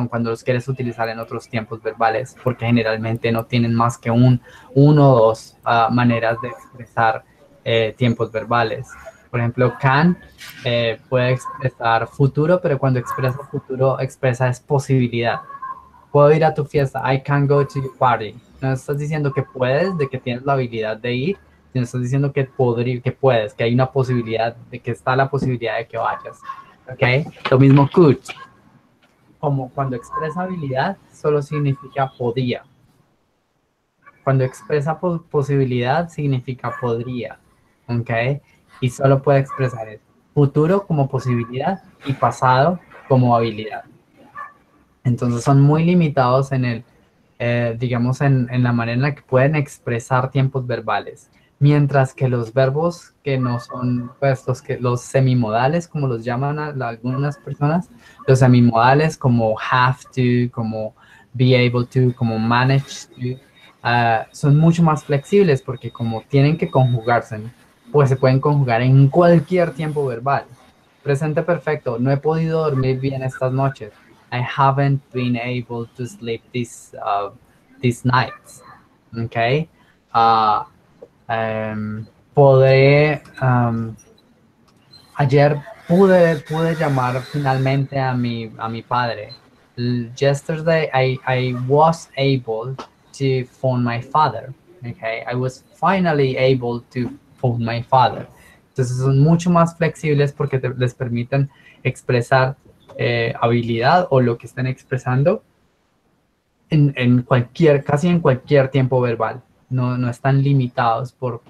cuando los quieres utilizar en otros tiempos verbales, porque generalmente no tienen más que uno o dos maneras de expresar tiempos verbales. Por ejemplo, can puede expresar futuro, pero cuando expresa futuro, expresa es posibilidad. Puedo ir a tu fiesta. I can go to your party. No estás diciendo que puedes, de que tienes la habilidad de ir, sino estás diciendo que puedes, que hay una posibilidad, de que está la posibilidad de que vayas. ¿Ok? Lo mismo could. Como cuando expresa habilidad, solo significa podía. Cuando expresa posibilidad, significa podría. ¿Ok? Y solo puede expresar el futuro como posibilidad y pasado como habilidad. Entonces son muy limitados digamos, en la manera en la que pueden expresar tiempos verbales. Mientras que los verbos que no son, pues los semimodales, como los llaman algunas personas, los semimodales como have to, como be able to, como manage to, son mucho más flexibles porque como tienen que conjugarse, pues se pueden conjugar en cualquier tiempo verbal. Presente perfecto, no he podido dormir bien estas noches. I haven't been able to sleep these nights. Okay. Podré, ayer pude llamar finalmente a mi padre. Yesterday I was able to phone my father. Okay, I was finally able to phone my father. Entonces son mucho más flexibles porque les permiten expresar habilidad o lo que están expresando casi en cualquier tiempo verbal. No están limitados por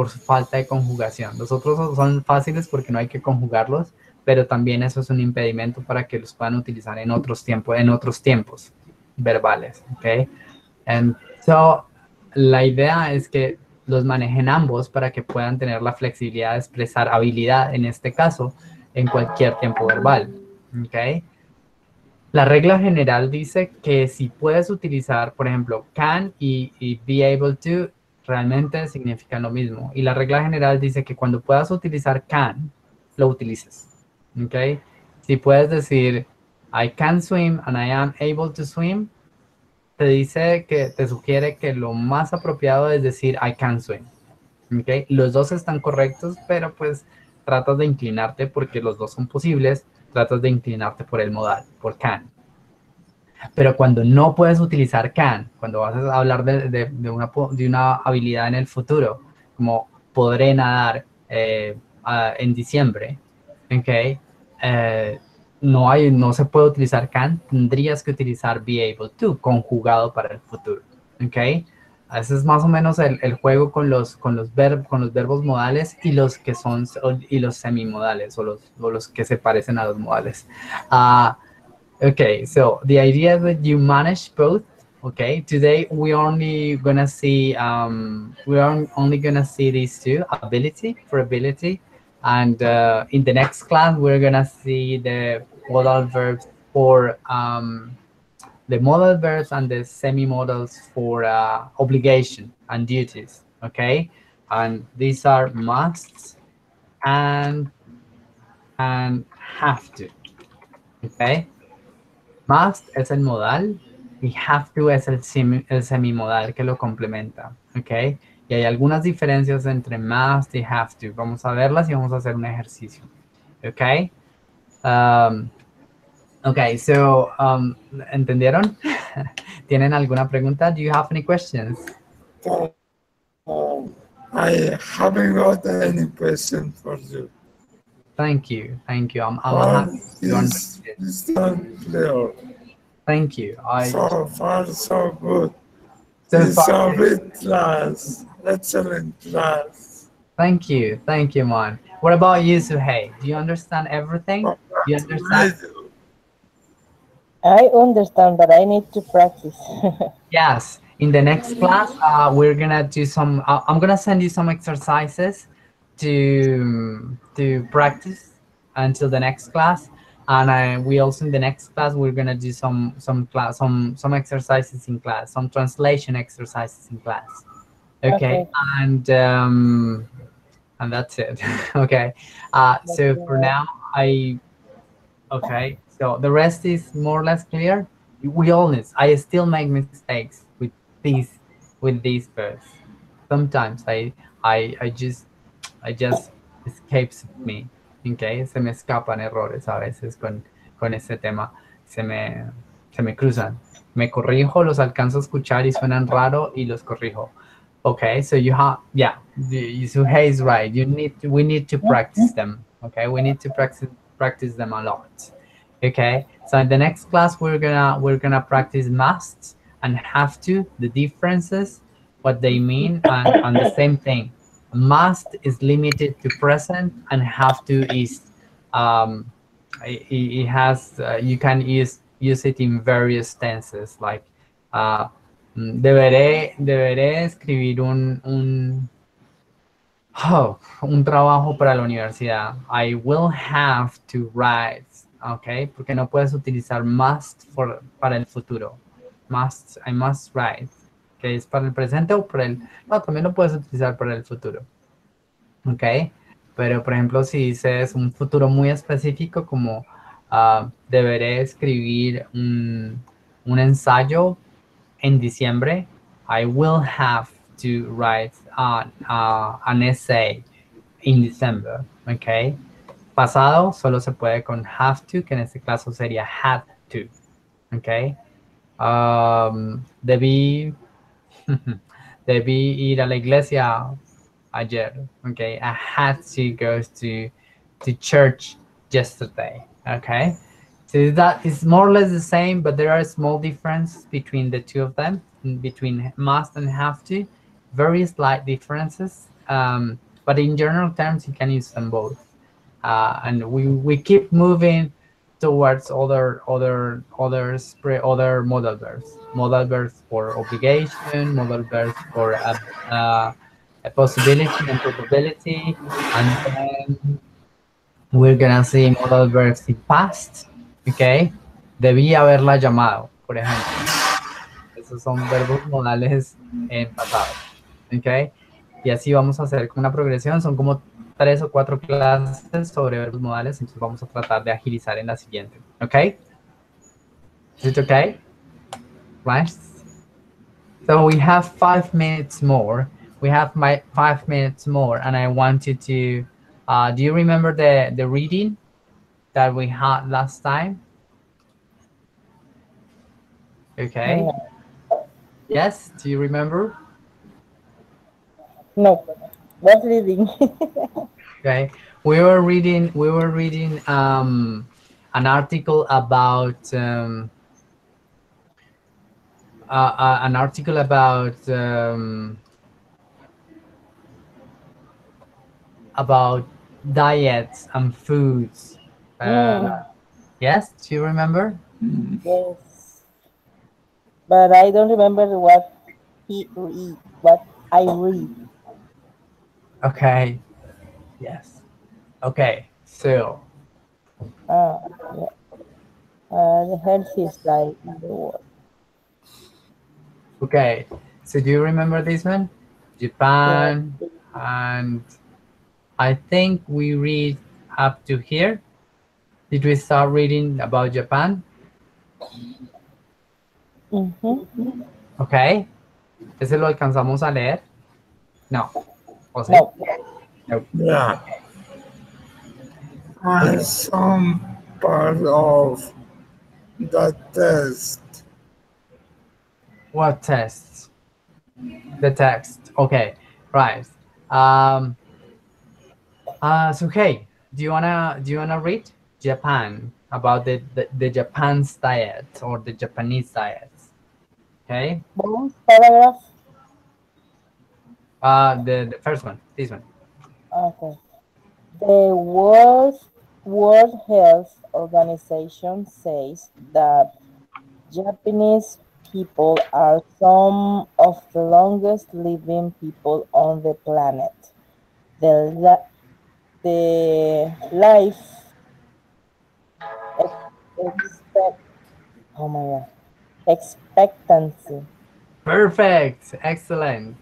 su falta de conjugación. Los otros son fáciles porque no hay que conjugarlos, pero también eso es un impedimento para que los puedan utilizar en otros tiempos verbales. ¿Okay? So, la idea es que los manejen ambos para que puedan tener la flexibilidad de expresar habilidad, en este caso, en cualquier tiempo verbal. ¿Okay? La regla general dice que si puedes utilizar, por ejemplo, can y be able to, realmente significan lo mismo. Y la regla general dice que cuando puedas utilizar can, lo utilices. ¿Ok? Si puedes decir, I can swim and I am able to swim, te sugiere que lo más apropiado es decir, I can swim. ¿Ok? Los dos están correctos, pero pues tratas de inclinarte porque los dos son posibles, tratas de inclinarte por el modal, por can. Pero cuando no puedes utilizar can, cuando vas a hablar de una habilidad en el futuro, como podré nadar en diciembre, ¿ok? No se puede utilizar can, tendrías que utilizar be able to, conjugado para el futuro, ¿ok? Ese es más o menos el juego con los verbos modales y los que son y los semimodales o los que se parecen a los modales. Okay, so the idea that you manage both. Okay, today we are only gonna see these two, ability for ability, and in the next class we're gonna see modal verbs for the modal verbs and the semi-modals for obligation and duties. Okay, and these are musts and have to. Okay. Must es el modal y have to es el semimodal que lo complementa, ¿ok? Y hay algunas diferencias entre must y have to. Vamos a verlas y vamos a hacer un ejercicio, ¿ok? Um, ok, so, ¿entendieron? ¿Tienen alguna pregunta? Do you have any questions? I haven't got any question for you. Thank you, thank you. I'm All happy you understood. is done clear. Thank you. So far, so good. So It's far, a great class, excellent class. thank you, man. What about you, Suhei? Do you understand everything? Do you understand? I understand, but I need to practice. Yes. In the next class, we're gonna do some. I'm gonna send you some exercises to practice until the next class, and we also in the next class we're gonna do some exercises in class, some translation exercises in class. Okay, Okay. and that's it. Okay. So for now, I Okay, so the rest is more or less clear. We all know. I still make mistakes these with these verbs. Sometimes I just escapes me. Okay, se me escapan errores a veces con ese tema. Se me, se me cruzan. Me corrijo, los alcanzo a escuchar y suenan raro y los corrijo. Okay, so you have, yeah, Suhei is right. We need to practice them. Okay, we need to practice them a lot. Okay, so in the next class we're gonna practice must and have to, the differences, what they mean, and the same thing. Must is limited to present, and have to is um, it has you can use it in various tenses, like uh, deberé escribir un trabajo para la universidad. I will have to write, ¿ok? Porque no puedes utilizar must para el futuro. I must write, que es para el presente o para el... No, también lo puedes utilizar para el futuro, ¿ok? Pero, por ejemplo, si dices un futuro muy específico como deberé escribir un ensayo en diciembre, I will have to write an essay in December, ¿ok? Pasado solo se puede con have to, que en este caso sería had to, ¿ok? Debí, debí ir a la iglesia ayer, okay? I had to go to church yesterday, okay? So that is more or less the same, but there are small differences between the two of them, between must and have to, very slight differences. But in general terms, you can use them both. And we keep moving towards other modal verbs for obligation, modal verbs for a possibility and probability, and then we're gonna see modal verbs in past. Okay, debí haberla llamado, por ejemplo. Esos son verbos modales en pasado. Okay, y así vamos a hacer una progresión. Son como 3 o 4 clases sobre verbos modales, entonces vamos a tratar de agilizar en la siguiente. Okay, is it okay? Right. So we have 5 minutes more. We have 5 minutes more, and I want you to. Do you remember the reading that we had last time? Okay. No. Yes. Do you remember? No. What reading? Okay. We were reading an article about an article about diets and foods. Uh, Mm, yes, do you remember? yes, but I don't remember what I read. Okay. Yes. Okay. So, Ah, yeah. The healthiest diet in the world. okay. So, do you remember this one? Yeah. Japan, and I think we read up to here. Did we start reading about Japan? Mm-hmm. Okay. ¿Ese lo alcanzamos a leer? No. ¿O sí? No. No. Yeah, I some part of the test. What tests? The text. Okay. Right. Um, so hey, do you wanna read Japan about the Japan's diet or the Japanese diets? Okay. Both paragraph. The first one, this one. Okay. The World Health Organization says that Japanese people are some of the longest living people on the planet. The life expect oh my god expectancy Perfect. Excellent.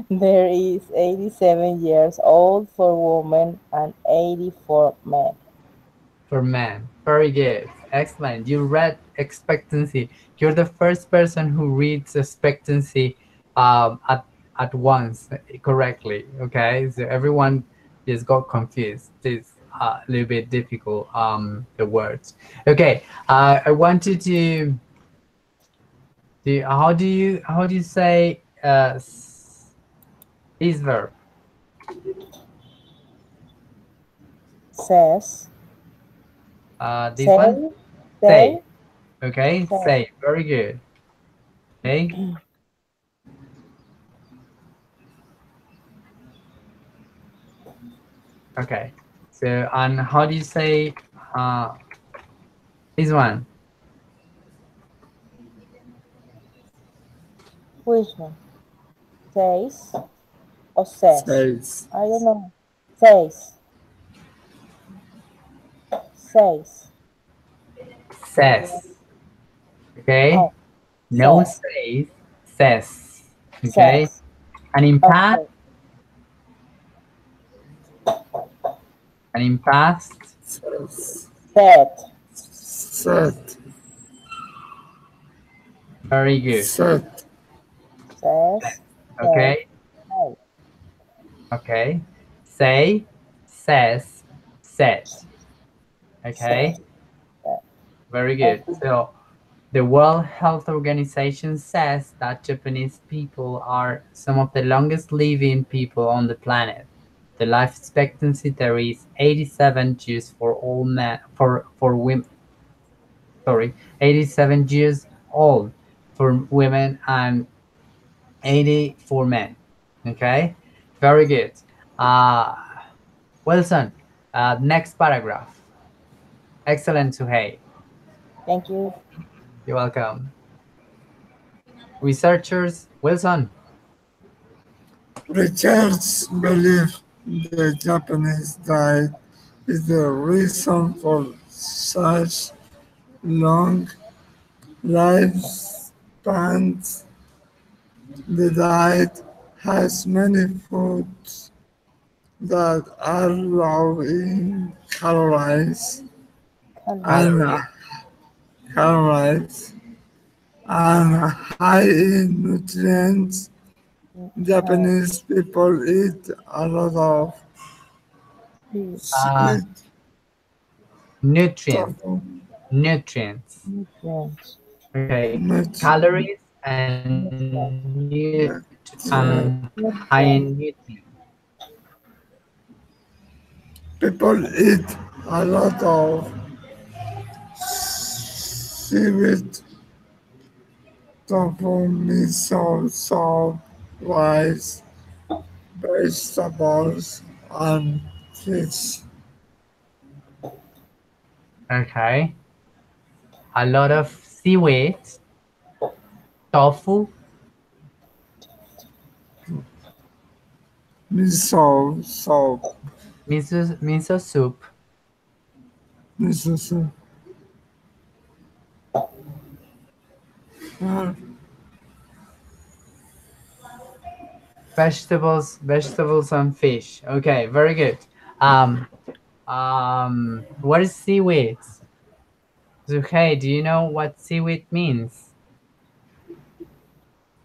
there is 87 years old for women and 80 for men. For men. Very good. Excellent. You read expectancy. You're the first person who reads expectancy at once correctly. Okay. So everyone just got confused. It's a little bit difficult, the words. Okay. I wanted to how do you say this verb? Says This one? say Say. say Okay. say Say. Very good. Okay. Okay. So, and how do you say uh, this one? which one? Says or says? Says I don't know. Says says Says. Okay. oh No says says, says. Okay. says And in past, okay and in past, says said set very good. set says said Okay. say Okay. Say, says, said. says Okay. Very good. okay. So, the World Health Organization says that Japanese people are some of the longest living people on the planet. The life expectancy there is 87 years for all men for women. Sorry, 87 years old for women and 80 for men. Okay, very good. Uh, Wilson, next paragraph. Excellent, Suhei. Thank you. You're welcome. Researchers, Wilson. Richards believe the Japanese diet is the reason for such long lifespans. The diet has many foods that are low in Calories. and Calories. calories and high in nutrients. Uh, Japanese people eat a lot of Uh, sweet nutrients. tofu, Nutrients. nutrients. Okay. nut- Calories Nutrients. nut- high Nutrients. in nutrients. people eat a lot of seaweed tofu, miso, soup, rice, vegetables, and fish. Okay. A lot of seaweed, tofu, Miso soup, miso soup, miso soup, uh, vegetables and fish. Okay, very good. Um, what is seaweed? Zuhei, do you know what seaweed means?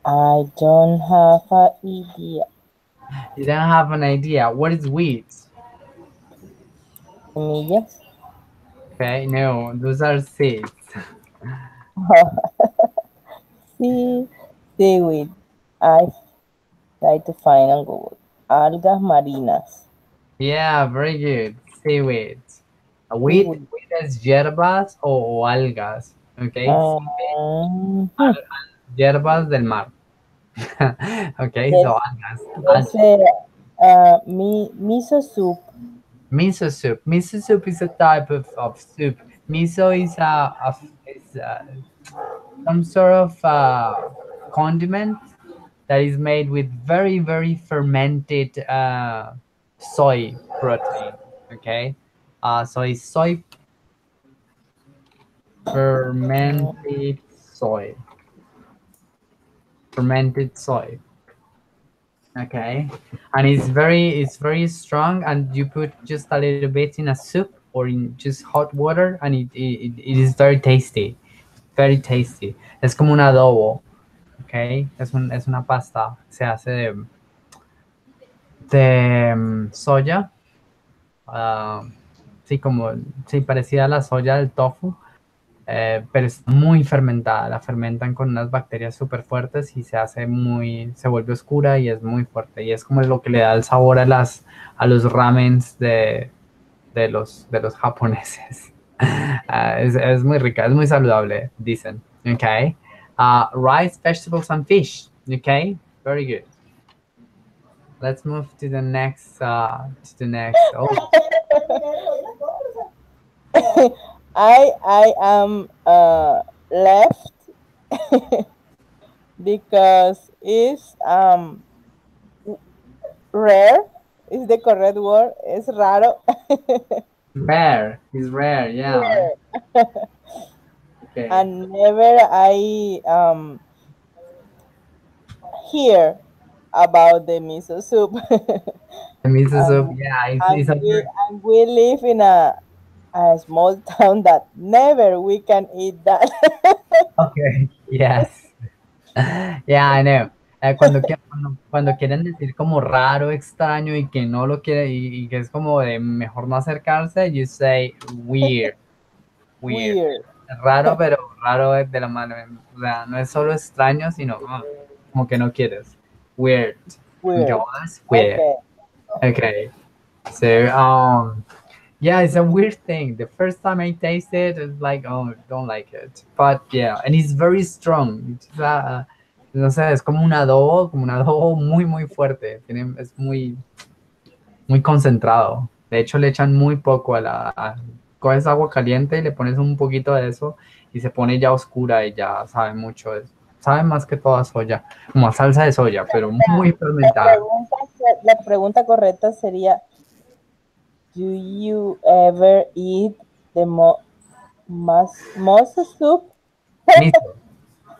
I don't have an idea. You don't have an idea. What is weed? Semillas. Okay, no, those are seeds. Sí, seaweed. I try to find on Google. Algas marinas. Yeah, very good. Seaweed. Seaweed. Wheat is hierbas o algas. Okay, seaweed, Hmm. hierbas del mar. Okay, so Yes, algas. yes. Miso soup. Miso soup. Miso soup is a type of soup. Miso is some sort of condiment that is made with very, very fermented soy protein. Okay, so it's fermented soy, fermented soy. Okay, and it's very strong, and you put just a little bit in a soup or in just hot water, and it is very tasty, very tasty. Es como un adobo. Okay, es una pasta, se hace de soya, ah, sí, como, sí, parecida a la soya del tofu, pero es muy fermentada, la fermentan con unas bacterias súper fuertes y se vuelve oscura y es muy fuerte, y es como lo que le da el sabor a los ramens de los japoneses. Es muy rica, es muy saludable, dicen. Okay. Rice, vegetables, and fish. Okay, very good. Let's move to the next. Oh, I am left because it's rare. Is the correct word. It's raro. rare is rare. Yeah. Rare. Okay. And never I hear about the miso soup. The miso soup. um, Yeah, it's and a we very and we live in a small town that never we can eat that. okay. Yes. Yeah, I know. Cuando quieren decir como raro, extraño y que no lo quiere y que es como de mejor no acercarse, you say weird, weird. Weird, Es raro, pero raro es de la mano. O sea, no es solo extraño, sino como que no quieres. Weird. Okay, weird. well, that's weird. Okay. Okay. So, yeah, it's a weird thing. The first time I tasted it, it's like, oh, don't like it. But yeah, and it's very strong. No sé, es como un adobo muy, muy fuerte. Es muy concentrado. De hecho, le echan muy poco coges agua caliente y le pones un poquito de eso y se pone ya oscura y ya sabe mucho. Sabe más que toda soya, como a salsa de soya, pero muy La fermentada. pregunta, la pregunta correcta sería, do you ever eat the mouse soup? Miso,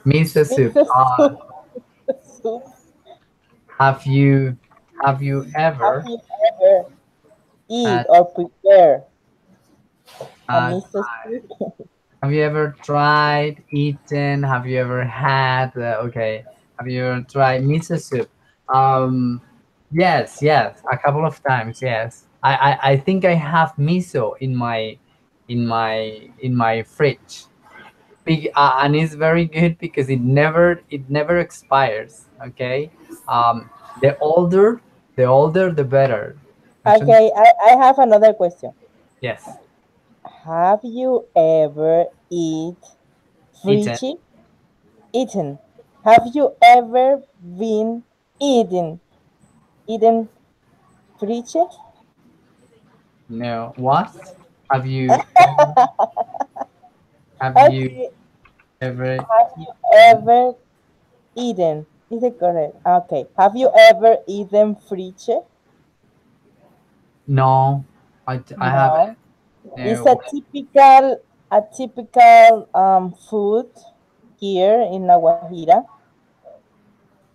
miso soup. Miso soup. Soup. Have you have you Have ever you ever eat had or prepare a uh, miso soup? have you ever tried eaten? Have you ever had? Okay. Have you ever tried miso soup? Um, yes, yes, a couple of times. Yes, I think I have miso in my fridge. And it's very good because it never expires. Okay. The older the better. Mucho- Okay, I have another question. Yes, Have you ever eat free eaten. chick? Eaten. Have you ever been eaten eaten friche? No. What? Have you ever, have you Okay. ever Have you eaten? ever eaten? Is it correct? Okay. Have you ever eaten friche? No, I haven't. No. It's No. a typical food here in La Guajira.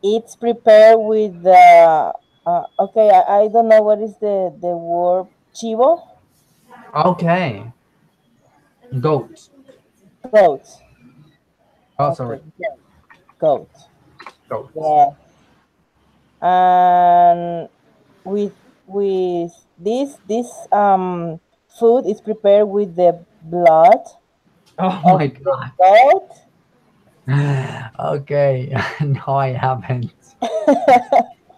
It's prepared with the okay. I don't know what is the word chivo. Okay. Goat. Goat. Oh, Okay, sorry. goat. Goat. Yeah, and with this food is prepared with the blood Oh of my the God. goat. Okay. No, I haven't.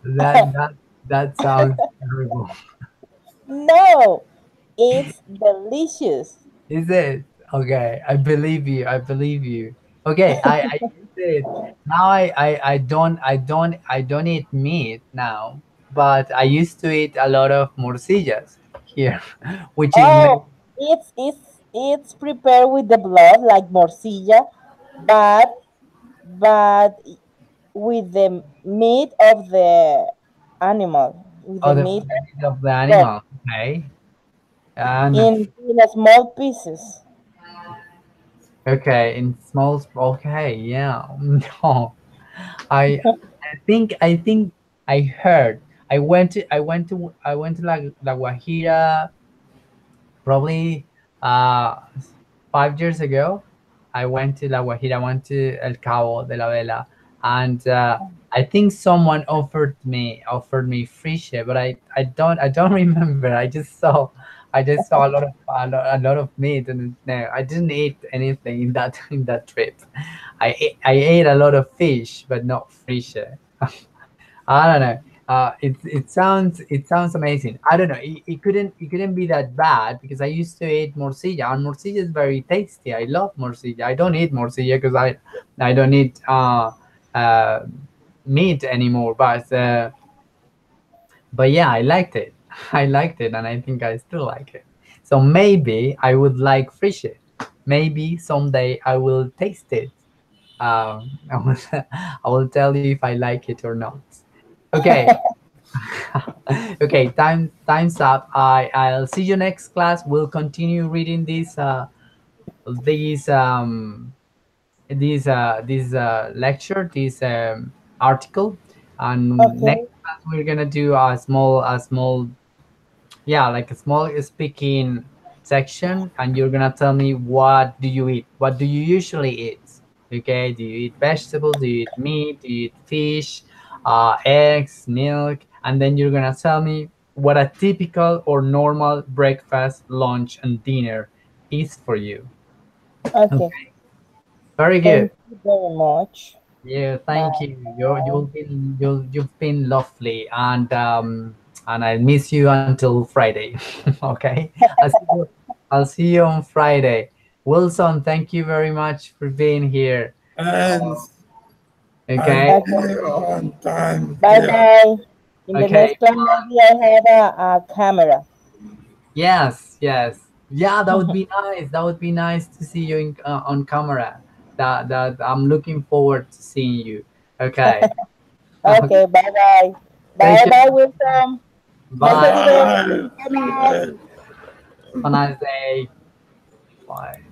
That that sounds terrible. No, it's delicious. Is it? Okay, I believe you. I believe you. Okay, I used it. Now I don't eat meat now, but I used to eat a lot of morcillas here, which is made. Oh, it's prepared with the blood like morcilla, but with the meat of the animal, with Oh, the the meat meat of the of goat animal. Okay, and in small pieces. okay, in small. Okay, yeah. No, I I think I heard. I went to La Guajira probably 5 years ago. I went to La Guajira, I went to El Cabo de la Vela, and I think someone offered me fish, but I don't remember. I just saw a lot of meat, and no, I didn't eat anything in that in that trip. I ate a lot of fish, but not fish. I don't know. It sounds amazing. I don't know. It couldn't be that bad because I used to eat morcilla, and morcilla is very tasty. I love morcilla. I don't eat morcilla because I don't eat uh, meat anymore. But yeah, I liked it. I liked it, and I think I still like it. So maybe I would like fish it. Maybe someday I will taste it. I will, I will tell you if I like it or not. Okay. Okay, time's up. I'll see you next class. We'll continue reading these this lecture, this article, and next Okay, class we're gonna do a small, yeah, like a small speaking section, and you're gonna tell me what do you eat, what do you usually eat. Okay, do you eat vegetables, do you eat meat, do you eat fish, eggs, milk, and then you're gonna tell me what a typical or normal breakfast, lunch, and dinner is for you. okay. Okay, very good. Thank you very much. Yeah, Bye. thank you. You've been lovely, and I miss you until Friday. Okay, I'll see you on Friday. Wilson, thank you very much for being here. And Uh, I'll okay, Okay. be on time Bye here. bye. In the okay. next class, maybe I have a camera. Yes, yes, yeah. That would be nice. That would be nice to see you on camera. That I'm looking forward to seeing you. Okay. Okay. Okay, bye bye. Take Bye care. bye, Wilson. Nice to Bye. see you. Bye. Good night. Have a nice day. Bye.